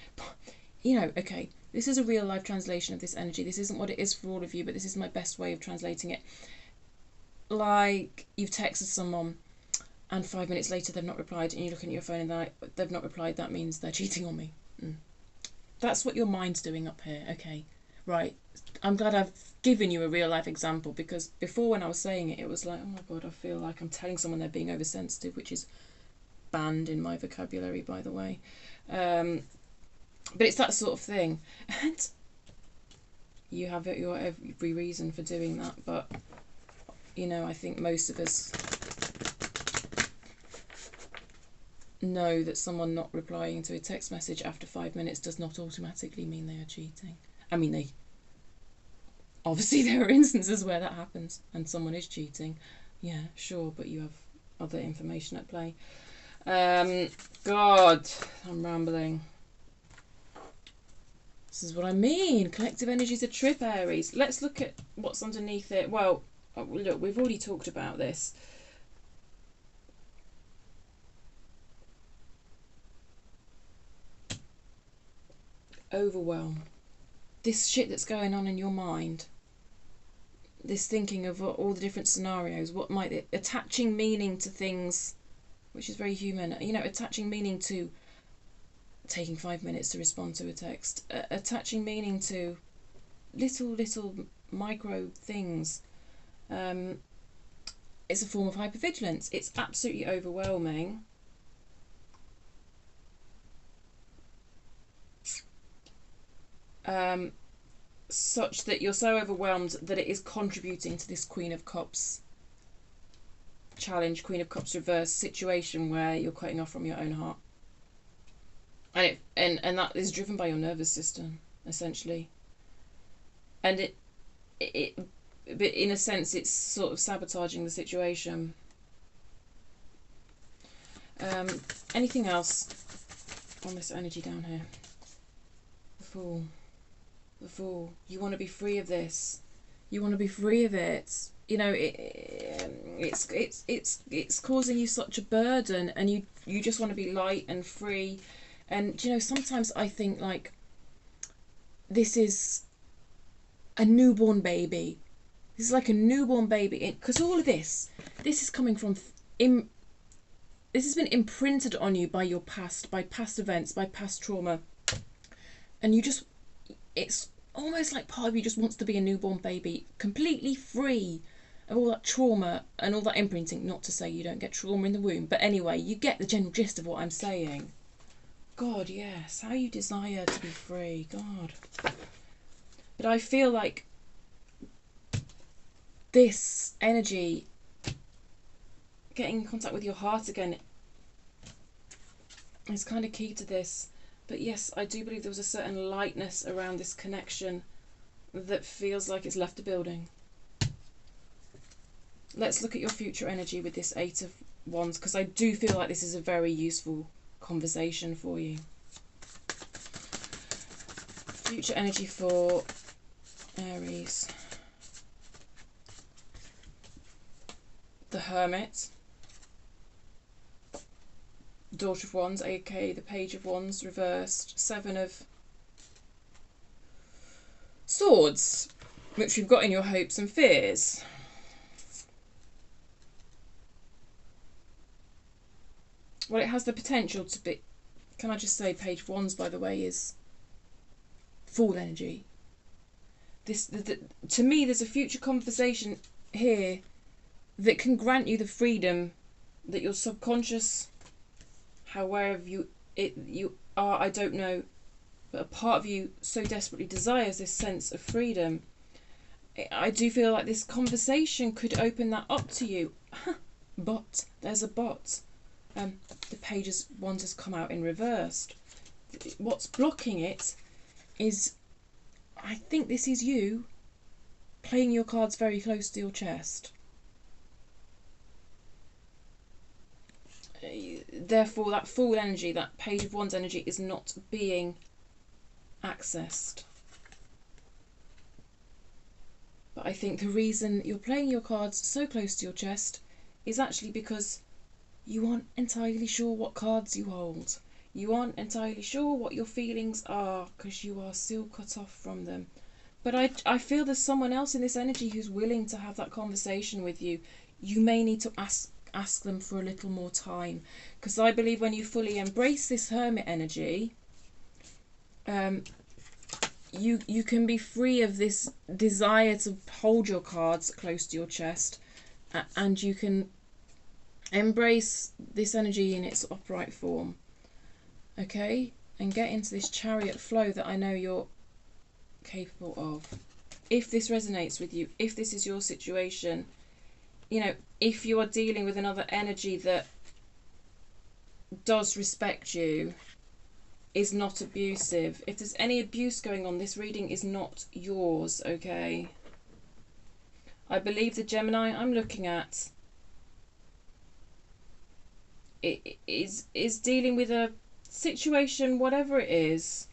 A: Okay, this is a real life translation of this energy. This isn't what it is for all of you, but this is my best way of translating it. like you've texted someone and 5 minutes later they've not replied, and you're looking at your phone and they've not replied, that means they're cheating on me. That's what your mind's doing up here. Okay, right. I'm glad I've given you a real life example, because before, when I was saying it, it was like, oh my god, I feel like I'm telling someone they're being oversensitive, which is banned in my vocabulary, by the way. But it's that sort of thing. And you have your every reason for doing that, but you know, I think most of us know that someone not replying to a text message after 5 minutes does not automatically mean they are cheating. I mean, they obviously, there are instances where that happens and someone is cheating. Yeah, sure, but you have other information at play. God, I'm rambling. This is what I mean. Collective energy is a trip, Aries. Let's look at what's underneath it. Well, look, we've already talked about this. Overwhelm. This shit that's going on in your mind. This thinking of all the different scenarios. What might it... Attaching meaning to things, which is very human. You know, attaching meaning to taking 5 minutes to respond to a text. Attaching meaning to little micro things. It's a form of hypervigilance. It's absolutely overwhelming. Such that you're so overwhelmed that it is contributing to this Queen of Cups challenge, Queen of Cups reverse situation where you're cutting off from your own heart. And that is driven by your nervous system, essentially. And but in a sense, it's sort of sabotaging the situation. Anything else on this energy down here? The Fool. The Fool. You want to be free of this. You want to be free of it. You know, it's causing you such a burden, and you just want to be light and free. And you know, sometimes I think like this is a newborn baby. This is like a newborn baby, because all of this is coming from this has been imprinted on you by your past, by past events, by past trauma, and it's almost like part of you just wants to be a newborn baby, completely free of all that trauma and all that imprinting. Not to say you don't get trauma in the womb, but anyway, you get the general gist of what I'm saying. God, yes, how you desire to be free, God. But I feel like this energy, getting in contact with your heart again, is kind of key to this. But yes, I do believe there was a certain lightness around this connection that feels like it's left the building. Let's look at your future energy with this Eight of Wands, because I do feel like this is a very useful conversation for you. Future energy for Aries. The Hermit. Daughter of Wands, aka the Page of Wands reversed. Seven of Swords, which we've got in your hopes and fears. Well, it has the potential to be... Can I just say, Page of Wands, by the way, is Fool energy. To me, there's a future conversation here that can grant you the freedom that your subconscious, however you are, I don't know, but a part of you so desperately desires this sense of freedom. I do feel like this conversation could open that up to you. But there's a but. The Page of Wands has come out in reversed. What's blocking it is, I think this is you playing your cards very close to your chest. Therefore, that Fool energy, that Page of Wands energy, is not being accessed. But I think the reason you're playing your cards so close to your chest is actually because you aren't entirely sure what cards you hold. You aren't entirely sure what your feelings are, because you are still cut off from them. But I feel there's someone else in this energy who's willing to have that conversation with you. You may need to ask them for a little more time, because I believe when you fully embrace this Hermit energy, you can be free of this desire to hold your cards close to your chest, and you can embrace this energy in its upright form, okay, and get into this Chariot flow that I know you're capable of. If this resonates with you, if this is your situation, you know, if you are dealing with another energy that does respect you, is not abusive, if there's any abuse going on, this reading is not yours, okay? I believe the Gemini I'm looking at is dealing with a situation, whatever it is,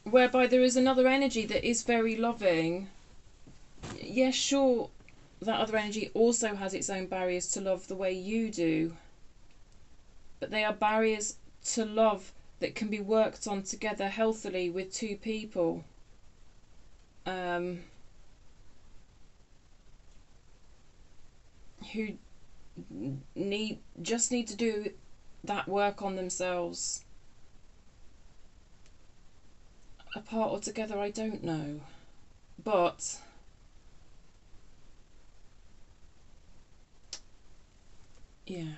A: whereby there is another energy that is very loving. Yes, sure, that other energy also has its own barriers to love the way you do, but they are barriers to love that can be worked on together healthily with two people. Who just need to do that work on themselves. Apart or together, I don't know, but yeah,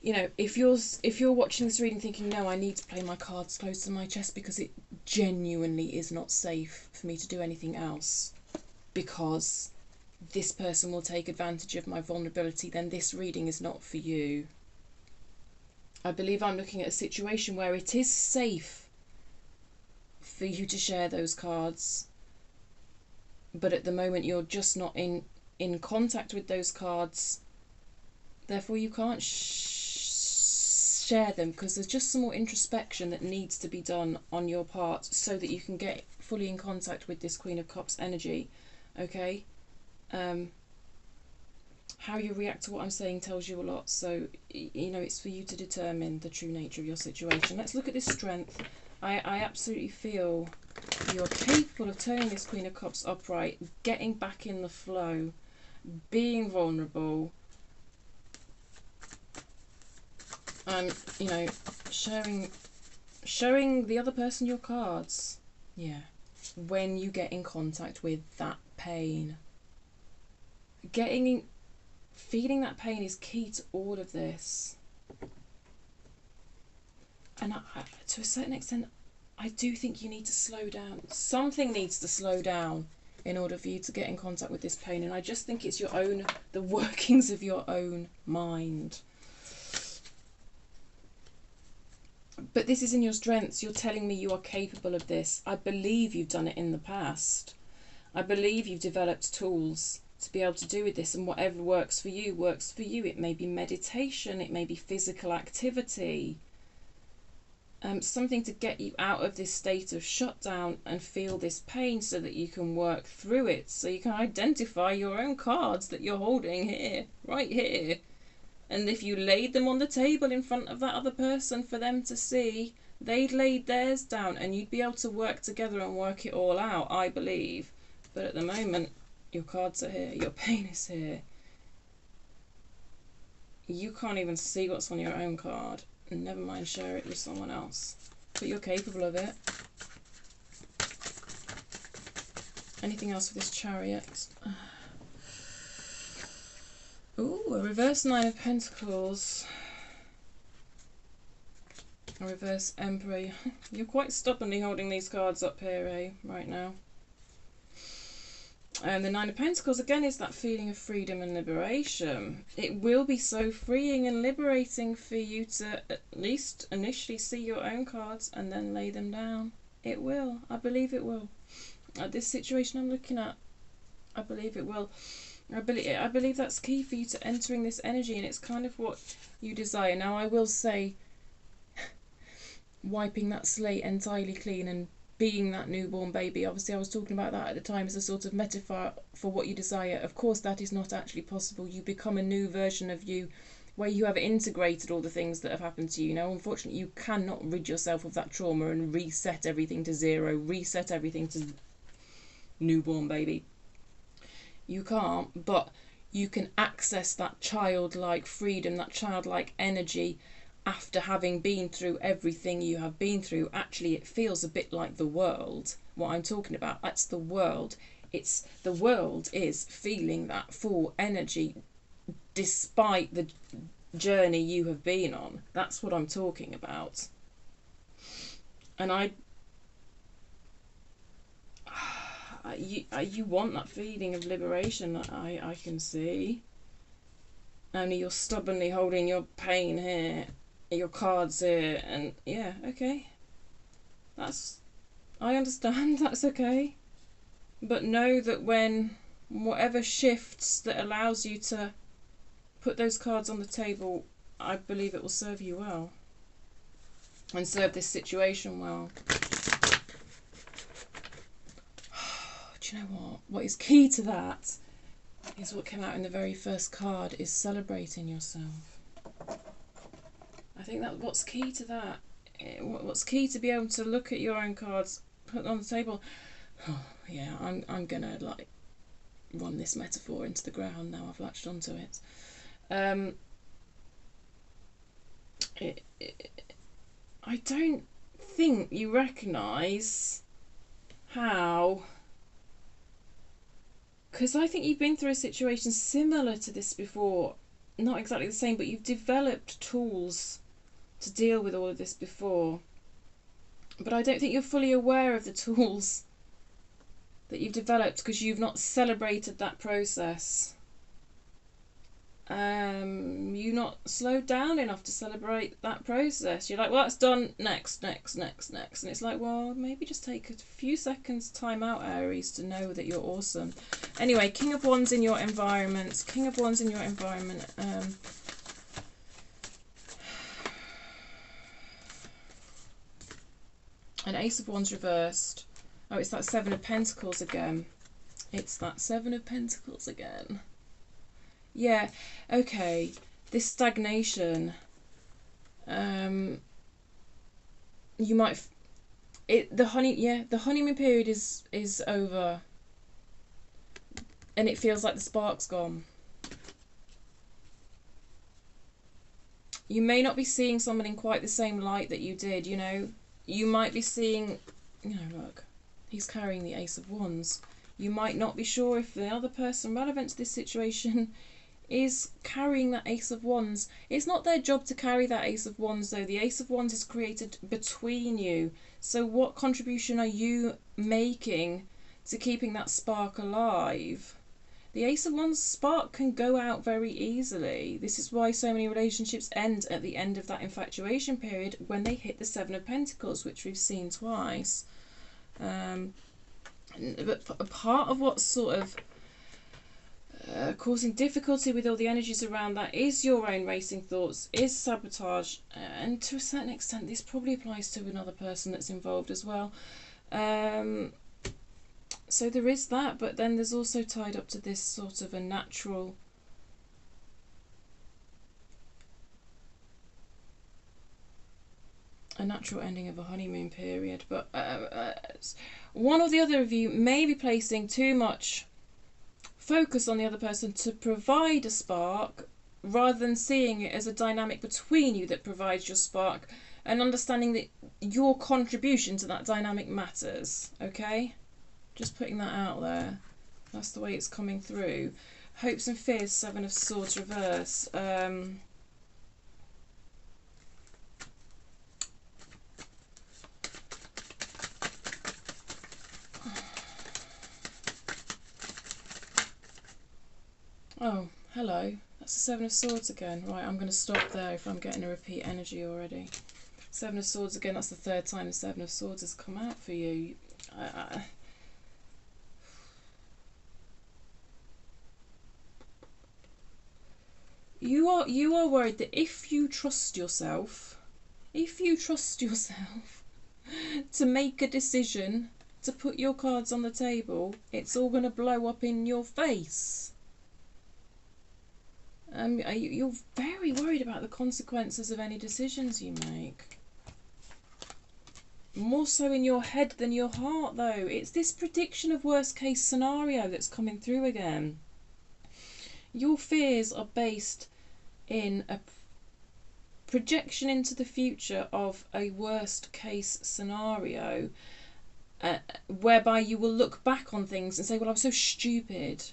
A: you know, if you're watching this reading thinking, no, I need to play my cards close to my chest because it genuinely is not safe for me to do anything else, because this person will take advantage of my vulnerability, then this reading is not for you. I believe I'm looking at a situation where it is safe for you to share those cards, but at the moment you're just not in contact with those cards, therefore you can't share them, because there's just some more introspection that needs to be done on your part so that you can get fully in contact with this Queen of Cups energy, okay? How you react to what I'm saying tells you a lot, so you know, it's for you to determine the true nature of your situation. Let's look at this strength. I absolutely feel you're capable of turning this Queen of Cups upright, getting back in the flow, being vulnerable, and you know, showing the other person your cards. Yeah, when you get in contact with that pain, feeling that pain is key to all of this. And to a certain extent, I do think you need to slow down. Something needs to slow down in order for you to get in contact with this pain. And I just think it's the workings of your own mind. But this is in your strengths. You're telling me you are capable of this. I believe you've done it in the past. I believe you've developed tools to be able to do with this, and whatever works for you works for you. It may be meditation, it may be physical activity, something to get you out of this state of shutdown and feel this pain so that you can work through it, so you can identify your own cards that you're holding here, right here. And if you laid them on the table in front of that other person for them to see, they'd laid theirs down and you'd be able to work together and work it all out, I believe. But at the moment, your cards are here, your pain is here. You can't even see what's on your own card, and never mind share it with someone else. But you're capable of it. Anything else with this Chariot? Ooh, a reverse Nine of Pentacles. A reverse Emperor. You're quite stubbornly holding these cards up here, eh, right now. And the Nine of Pentacles, again, is that feeling of freedom and liberation. It will be so freeing and liberating for you to at least initially see your own cards and then lay them down. It will. I believe it will. This situation I'm looking at, I believe it will. I believe that's key for you to entering this energy, and it's kind of what you desire. Now, I will say, wiping that slate entirely clean and being that newborn baby, obviously I was talking about that at the time as a sort of metaphor for what you desire. Of course, that is not actually possible. You become a new version of you where you have integrated all the things that have happened to you. Now, unfortunately, you cannot rid yourself of that trauma and reset everything to zero, reset everything to newborn baby. You can't, but you can access that childlike freedom, that childlike energy after having been through everything you have been through. Actually, it feels a bit like the world. What I'm talking about, that's the world. It's the world is feeling that full energy despite the journey you have been on. That's what I'm talking about. And you want that feeling of liberation, I can see. Only you're stubbornly holding your pain here, your cards here, and yeah, okay. I understand, that's okay. But know that when whatever shifts that allows you to put those cards on the table, I believe it will serve you well. And serve this situation well. Do you know what? What is key to that is what came out in the very first card, is celebrating yourself. I think that what's key to that, what's key to be able to look at your own cards, put them on the table. Oh, yeah, I'm gonna like run this metaphor into the ground now. I've latched onto it. I don't think you recognise how, because I think you've been through a situation similar to this before, not exactly the same, but you've developed tools to deal with all of this before. But I don't think you're fully aware of the tools that you've developed because you've not celebrated that process. You've not slowed down enough to celebrate that process. You're like, well, that's done, next. And it's like, well, maybe just take a few seconds time out, Aries, to know that you're awesome. Anyway, King of Wands in your environment. King of Wands in your environment. An Ace of Wands reversed. Oh, it's that Seven of Pentacles again. It's that Seven of Pentacles again. Yeah, okay. This stagnation. You might. The honeymoon period is over, and it feels like the spark's gone. You may not be seeing someone in quite the same light that you did. You know, you might be seeing. You know, look, he's carrying the Ace of Wands. You might not be sure if the other person relevant to this situation is carrying that Ace of Wands. It's not their job to carry that Ace of Wands, though. The Ace of Wands is created between you. So what contribution are you making to keeping that spark alive? The Ace of Wands spark can go out very easily. This is why so many relationships end at the end of that infatuation period when they hit the Seven of Pentacles, which we've seen twice. But a part of what's sort of causing difficulty with all the energies around that is your own racing thoughts, is sabotage, and to a certain extent this probably applies to another person that's involved as well. So there is that, but then there's also tied up to this sort of a natural ending of a honeymoon period. But one or the other of you may be placing too much focus on the other person to provide a spark, rather than seeing it as a dynamic between you that provides your spark, and understanding that your contribution to that dynamic matters. Okay, just putting that out there. That's the way it's coming through. Hopes and fears, Seven of Swords reverse. Oh, hello. That's the Seven of Swords again. Right, I'm going to stop there if I'm getting a repeat energy already. Seven of Swords again. That's the third time the Seven of Swords has come out for you. You are worried that if you trust yourself to make a decision, to put your cards on the table, it's all going to blow up in your face. You're very worried about the consequences of any decisions you make. More so in your head than your heart, though. It's this prediction of worst case scenario that's coming through again. Your fears are based in a projection into the future of a worst case scenario, whereby you will look back on things and say, well, I was so stupid.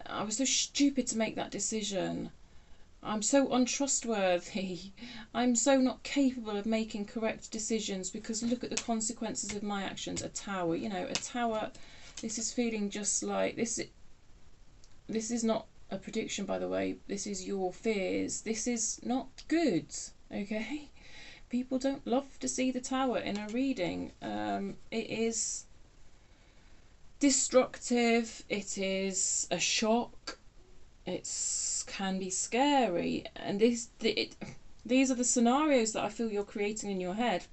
A: I was so stupid to make that decision. I'm so untrustworthy. I'm so not capable of making correct decisions because look at the consequences of my actions. A tower, you know, a tower. This is feeling just like this. This is not a prediction, by the way. This is your fears. This is not good. Okay, people don't love to see the tower in a reading. It is destructive. It is a shock. It can be scary, and these are the scenarios that I feel you're creating in your head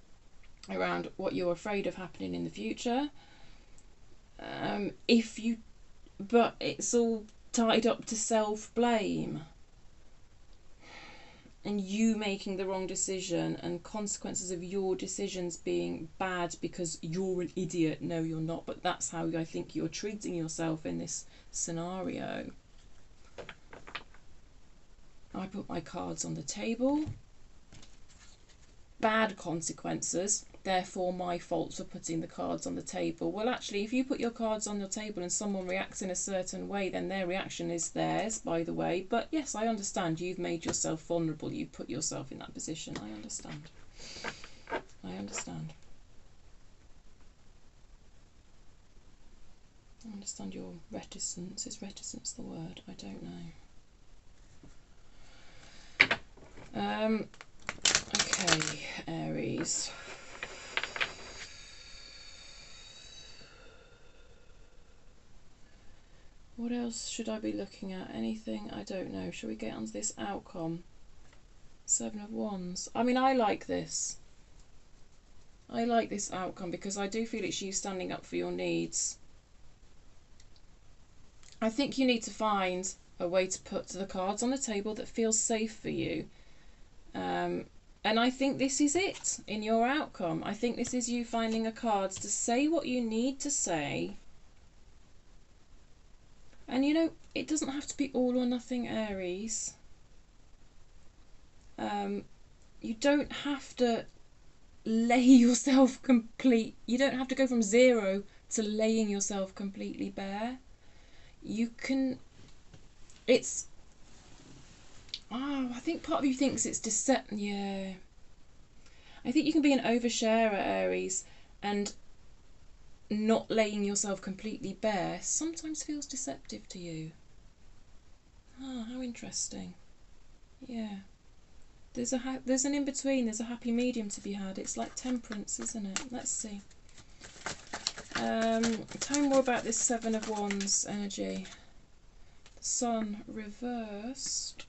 A: around what you're afraid of happening in the future. But it's all tied up to self-blame and you making the wrong decision and consequences of your decisions being bad because you're an idiot. No, you're not, but that's how I think you're treating yourself in this scenario. I put my cards on the table. Bad consequences, therefore my fault for putting the cards on the table. Well, actually, if you put your cards on your table and someone reacts in a certain way, then their reaction is theirs, by the way. But yes, I understand. You've made yourself vulnerable. You've put yourself in that position. I understand. I understand. I understand your reticence. Is reticence the word? I don't know. Okay, Aries. What else should I be looking at? Anything? I don't know. Shall we get onto this outcome? 7 of Wands. I mean, I like this. I like this outcome because I do feel it's you standing up for your needs. I think you need to find a way to put the cards on the table that feels safe for you. And I think this is it in your outcome. I think this is you finding a card to say what you need to say. And you know, it doesn't have to be all or nothing, Aries. You don't have to lay yourself you don't have to go from 0 to laying yourself completely bare. You can, I think part of you thinks it's deception. Yeah. I think you can be an oversharer, Aries, and not laying yourself completely bare sometimes feels deceptive to you. Ah, how interesting. Yeah. There's an in-between, there's a happy medium to be had. It's like temperance, isn't it? Let's see. Tell me more about this 7 of Wands energy. The Sun reversed.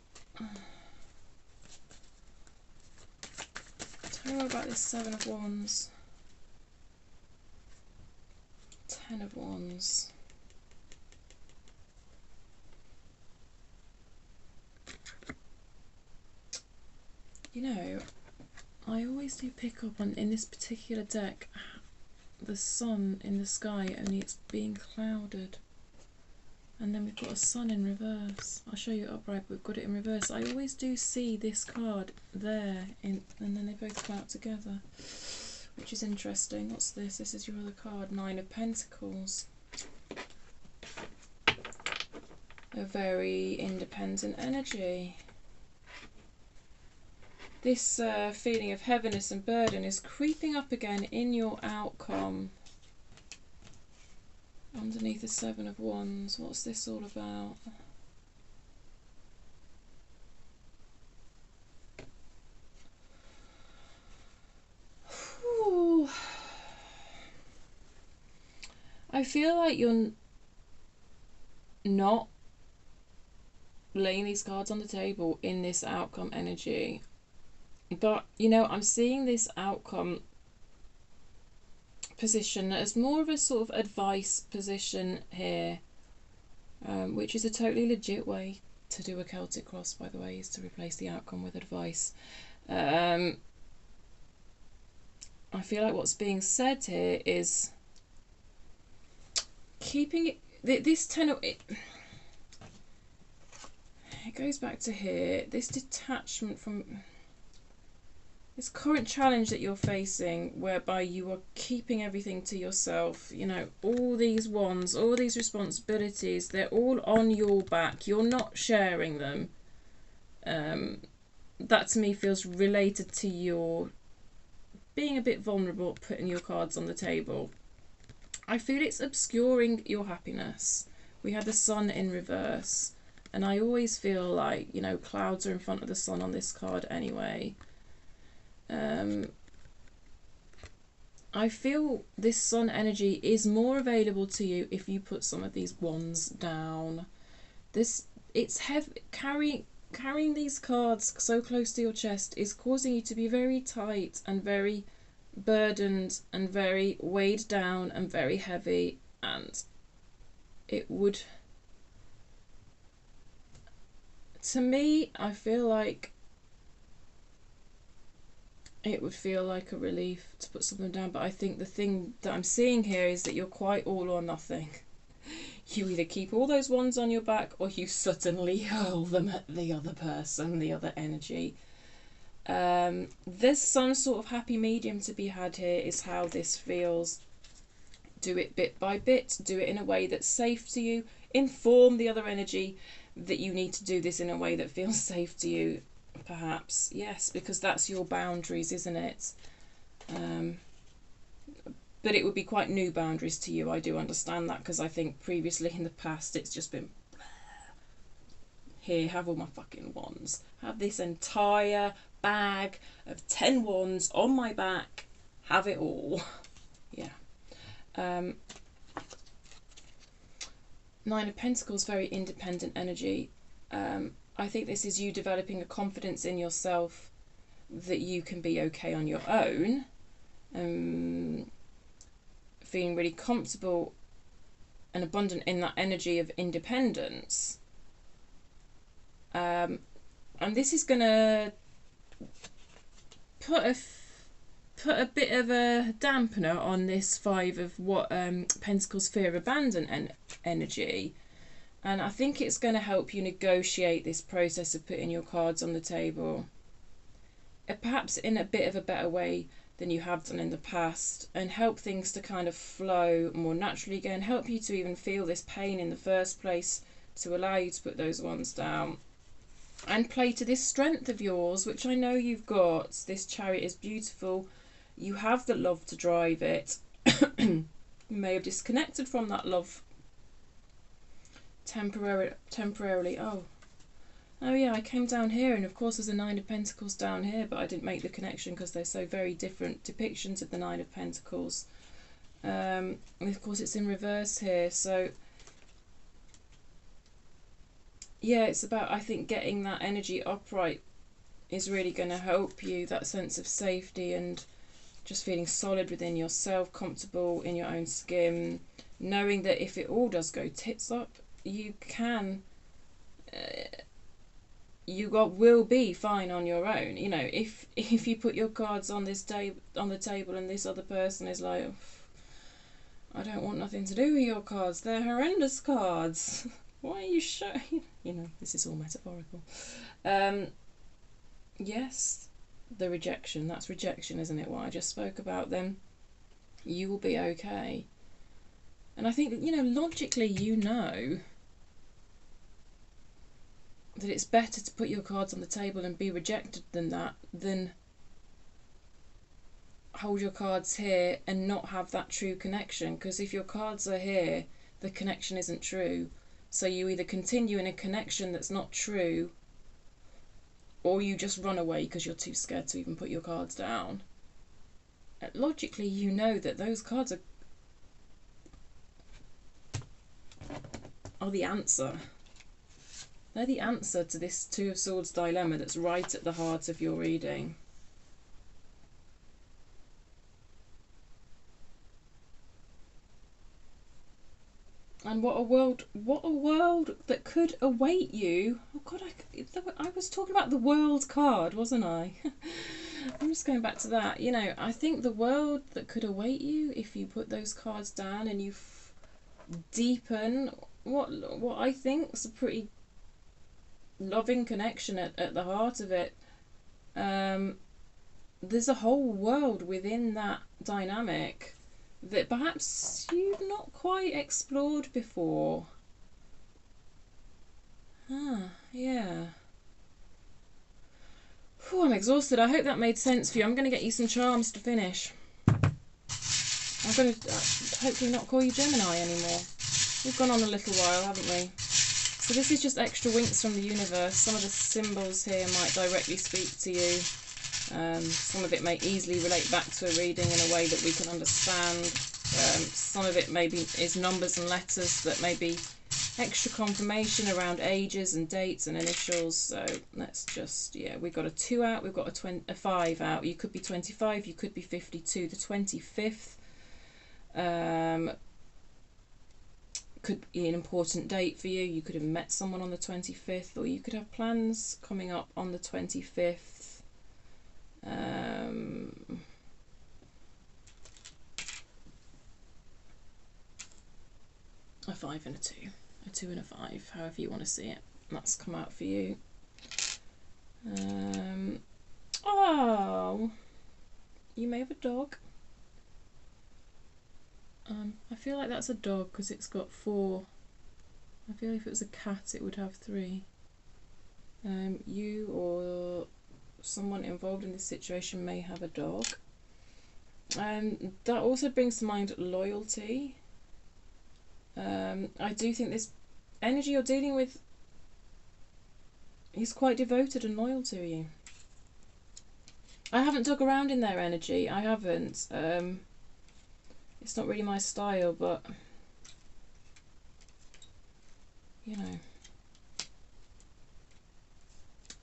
A: Tell me more about this 7 of Wands. 10 of Wands. You know, I always do pick up on, in this particular deck, the sun in the sky, only it's being clouded. And then we've got a sun in reverse. I'll show you upright, but we've got it in reverse. I always do see this card there, and then they both come out together, which is interesting. What's this? This is your other card, 9 of Pentacles. A very independent energy. This feeling of heaviness and burden is creeping up again in your outcome. Underneath the 7 of Wands, what's this all about? Ooh. I feel like you're not laying these cards on the table in this outcome energy. But, you know, I'm seeing this outcome position as more of a sort of advice position here, which is a totally legit way to do a Celtic cross, by the way, is to replace the outcome with advice. I feel like what's being said here is keeping it, this it goes back to here, this detachment from this current challenge that you're facing, whereby you are keeping everything to yourself. You know, all these wands, all these responsibilities, they're all on your back. You're not sharing them. That to me feels related to your being a bit vulnerable, putting your cards on the table. I feel it's obscuring your happiness. We had the sun in reverse, and I always feel like, you know, clouds are in front of the sun on this card anyway. I feel this sun energy is more available to you if you put some of these wands down. It's heavy. Carrying these cards so close to your chest is causing you to be very tight and very burdened and very weighed down and very heavy, and it would, to me, I feel like it would feel like a relief to put something down. But I think the thing that I'm seeing here is that you're quite all or nothing. You either keep all those wands on your back, or you suddenly hurl them at the other person, the other energy. There's some sort of happy medium to be had here, is how this feels. Do it bit by bit, do it in a way that's safe to you. Inform the other energy that you need to do this in a way that feels safe to you, perhaps. Yes, because that's your boundaries, isn't it? But it would be quite new boundaries to you. I do understand that, because I think previously in the past it's just been, here, have all my fucking wands. Have this entire bag of 10 wands on my back. Have it all. Yeah. Nine of Pentacles, very independent energy. I think this is you developing a confidence in yourself that you can be okay on your own. Feeling really comfortable and abundant in that energy of independence. And this is going to put a bit of a dampener on this Five of Pentacles, fear of abandon energy. And I think it's going to help you negotiate this process of putting your cards on the table, perhaps in a bit of a better way than you have done in the past, and help things to kind of flow more naturally again, help you to even feel this pain in the first place, to allow you to put those ones down and play to this strength of yours, which I know you've got. This Chariot is beautiful. You have the love to drive it. You may have disconnected from that love temporarily. Oh yeah, I came down here, and of course there's a Nine of Pentacles down here, but I didn't make the connection because they're so very different depictions of the Nine of Pentacles. And of course it's in reverse here, so yeah, it's about, I think, getting that energy upright is really going to help you, that sense of safety and just feeling solid within yourself, comfortable in your own skin, knowing that if it all does go tits up, you can will be fine on your own. You know, if you put your cards on this on the table and this other person is like, I don't want nothing to do with your cards, they're horrendous cards. Why are you showing? You know, this is all metaphorical. Yes, the rejection, that's rejection, isn't it? What I just spoke about then. You will be okay. And I think that, you know, logically, you know that it's better to put your cards on the table and be rejected than hold your cards here and not have that true connection. Because if your cards are here, the connection isn't true. So you either continue in a connection that's not true, or you just run away because you're too scared to even put your cards down. Logically, you know that those cards are the answer. They're the answer to this Two of Swords dilemma that's right at the heart of your reading. And what a world that could await you. Oh God, I was talking about the world card, wasn't I? I'm just going back to that. You know, I think the world that could await you if you put those cards down and you deepen what I think is a pretty loving connection at the heart of it. There's a whole world within that dynamic that perhaps you've not quite explored before. Yeah. Whew, I'm exhausted. I hope that made sense for you. I'm going to get you some charms to finish. I'm going to hopefully not call you Gemini anymore. We've gone on a little while, haven't we? So this is just extra winks from the universe. Some of the symbols here might directly speak to you. Some of it may easily relate back to a reading in a way that we can understand. Some of it maybe is numbers and letters that may be extra confirmation around ages and dates and initials. So let's just, yeah, we've got a 2 out, we've got a 5 out. You could be 25, you could be 52. The 25th could be an important date for you. You could have met someone on the 25th, or you could have plans coming up on the 25th. A 5 and a 2. A 2 and a 5, however you want to see it. That's come out for you. Oh, you may have a dog. I feel like that's a dog because it's got 4. I feel if it was a cat it would have 3. You or someone involved in this situation may have a dog. That also brings to mind loyalty. I do think this energy you're dealing with is quite devoted and loyal to you. I haven't dug around in their energy. I haven't. It's not really my style, but you know,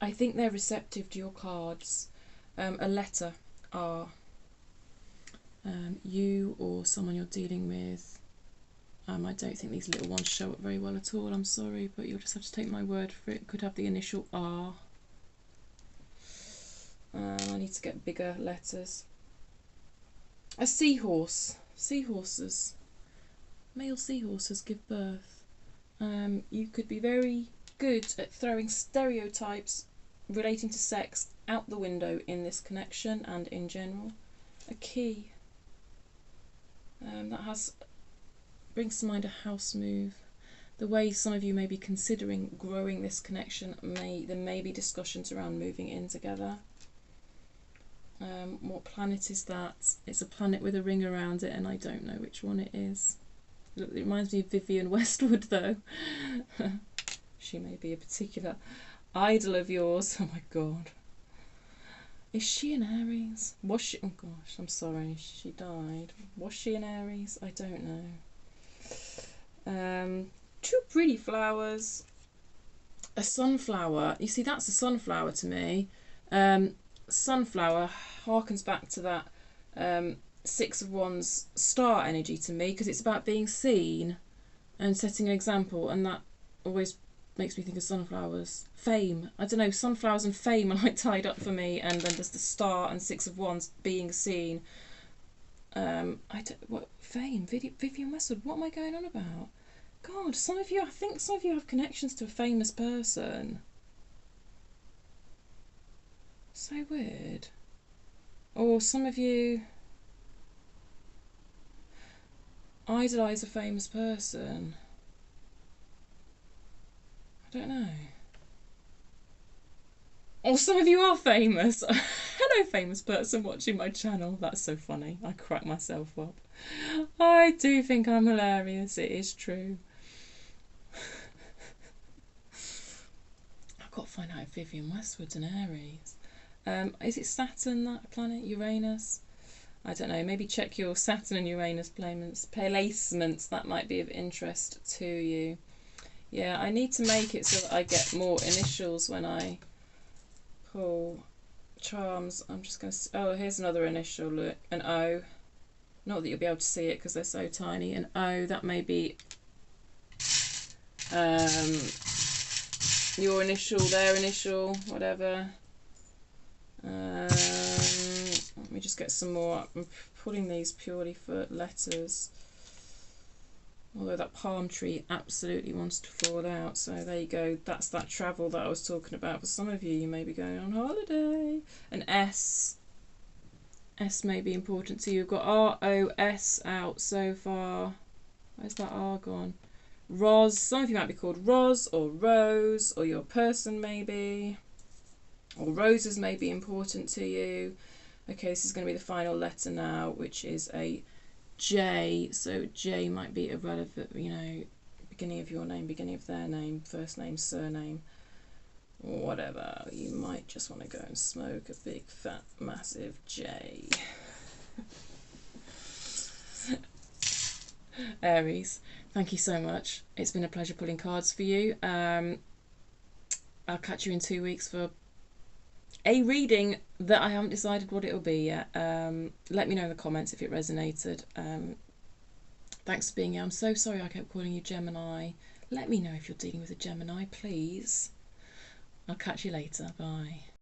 A: I think they're receptive to your cards. A letter R. You or someone you're dealing with. I don't think these little ones show up very well at all. I'm sorry, but you'll just have to take my word for it. Could have the initial R. I need to get bigger letters. A seahorse. Seahorses. Male seahorses give birth. You could be very good at throwing stereotypes relating to sex out the window in this connection and in general. A key. That brings to mind a house move. The way some of you may be considering growing this connection, there may be discussions around moving in together. What planet is that? It's a planet with a ring around it and I don't know which one it is. It reminds me of Vivienne Westwood though. She may be a particular idol of yours. Oh my god. Is she an Aries? Was she? Oh gosh, I'm sorry, she died. Was she an Aries? I don't know. 2 pretty flowers. A sunflower. You see, that's a sunflower to me. Sunflower harkens back to that 6 of Wands star energy to me, because it's about being seen and setting an example, and that always makes me think of sunflowers. Fame. I don't know, sunflowers and fame are like tied up for me, and then there's the star and 6 of Wands being seen. Fame? Vivienne Westwood, what am I going on about? God, I think some of you have connections to a famous person. So weird. Or some of you idolise a famous person. I don't know. Or some of you are famous. Hello, famous person watching my channel. That's so funny. I crack myself up. I do think I'm hilarious. It is true. I've got to find out if Vivienne Westwood's an Aries. Is it Saturn, that planet? Uranus? I don't know. Maybe check your Saturn and Uranus placements. That might be of interest to you. Yeah, I need to make it so that I get more initials when I pull charms. I'm just going to... Oh, here's another initial. Look, an O. Not that you'll be able to see it because they're so tiny. An O, that may be Your initial, their initial, whatever. Let me just get some more. I'm pulling these purely for letters. Although that palm tree absolutely wants to fall out. So there you go. That's that travel that I was talking about. For some of you, you may be going on holiday. An S. S may be important to you. We've got R-O-S out so far. Where's that R gone? Ros. Some of you might be called Ros or Rose, or your person maybe. Or roses may be important to you. Okay, this is going to be the final letter now, which is a J. So J might be irrelevant, you know, beginning of your name, beginning of their name, first name, surname, or whatever. You might just want to go and smoke a big, fat, massive J. Aries, thank you so much. It's been a pleasure pulling cards for you. I'll catch you in 2 weeks for a reading that I haven't decided what it'll be yet. Let me know in the comments if it resonated. Thanks for being here. I'm so sorry I kept calling you Gemini. Let me know if you're dealing with a Gemini, please. I'll catch you later. Bye.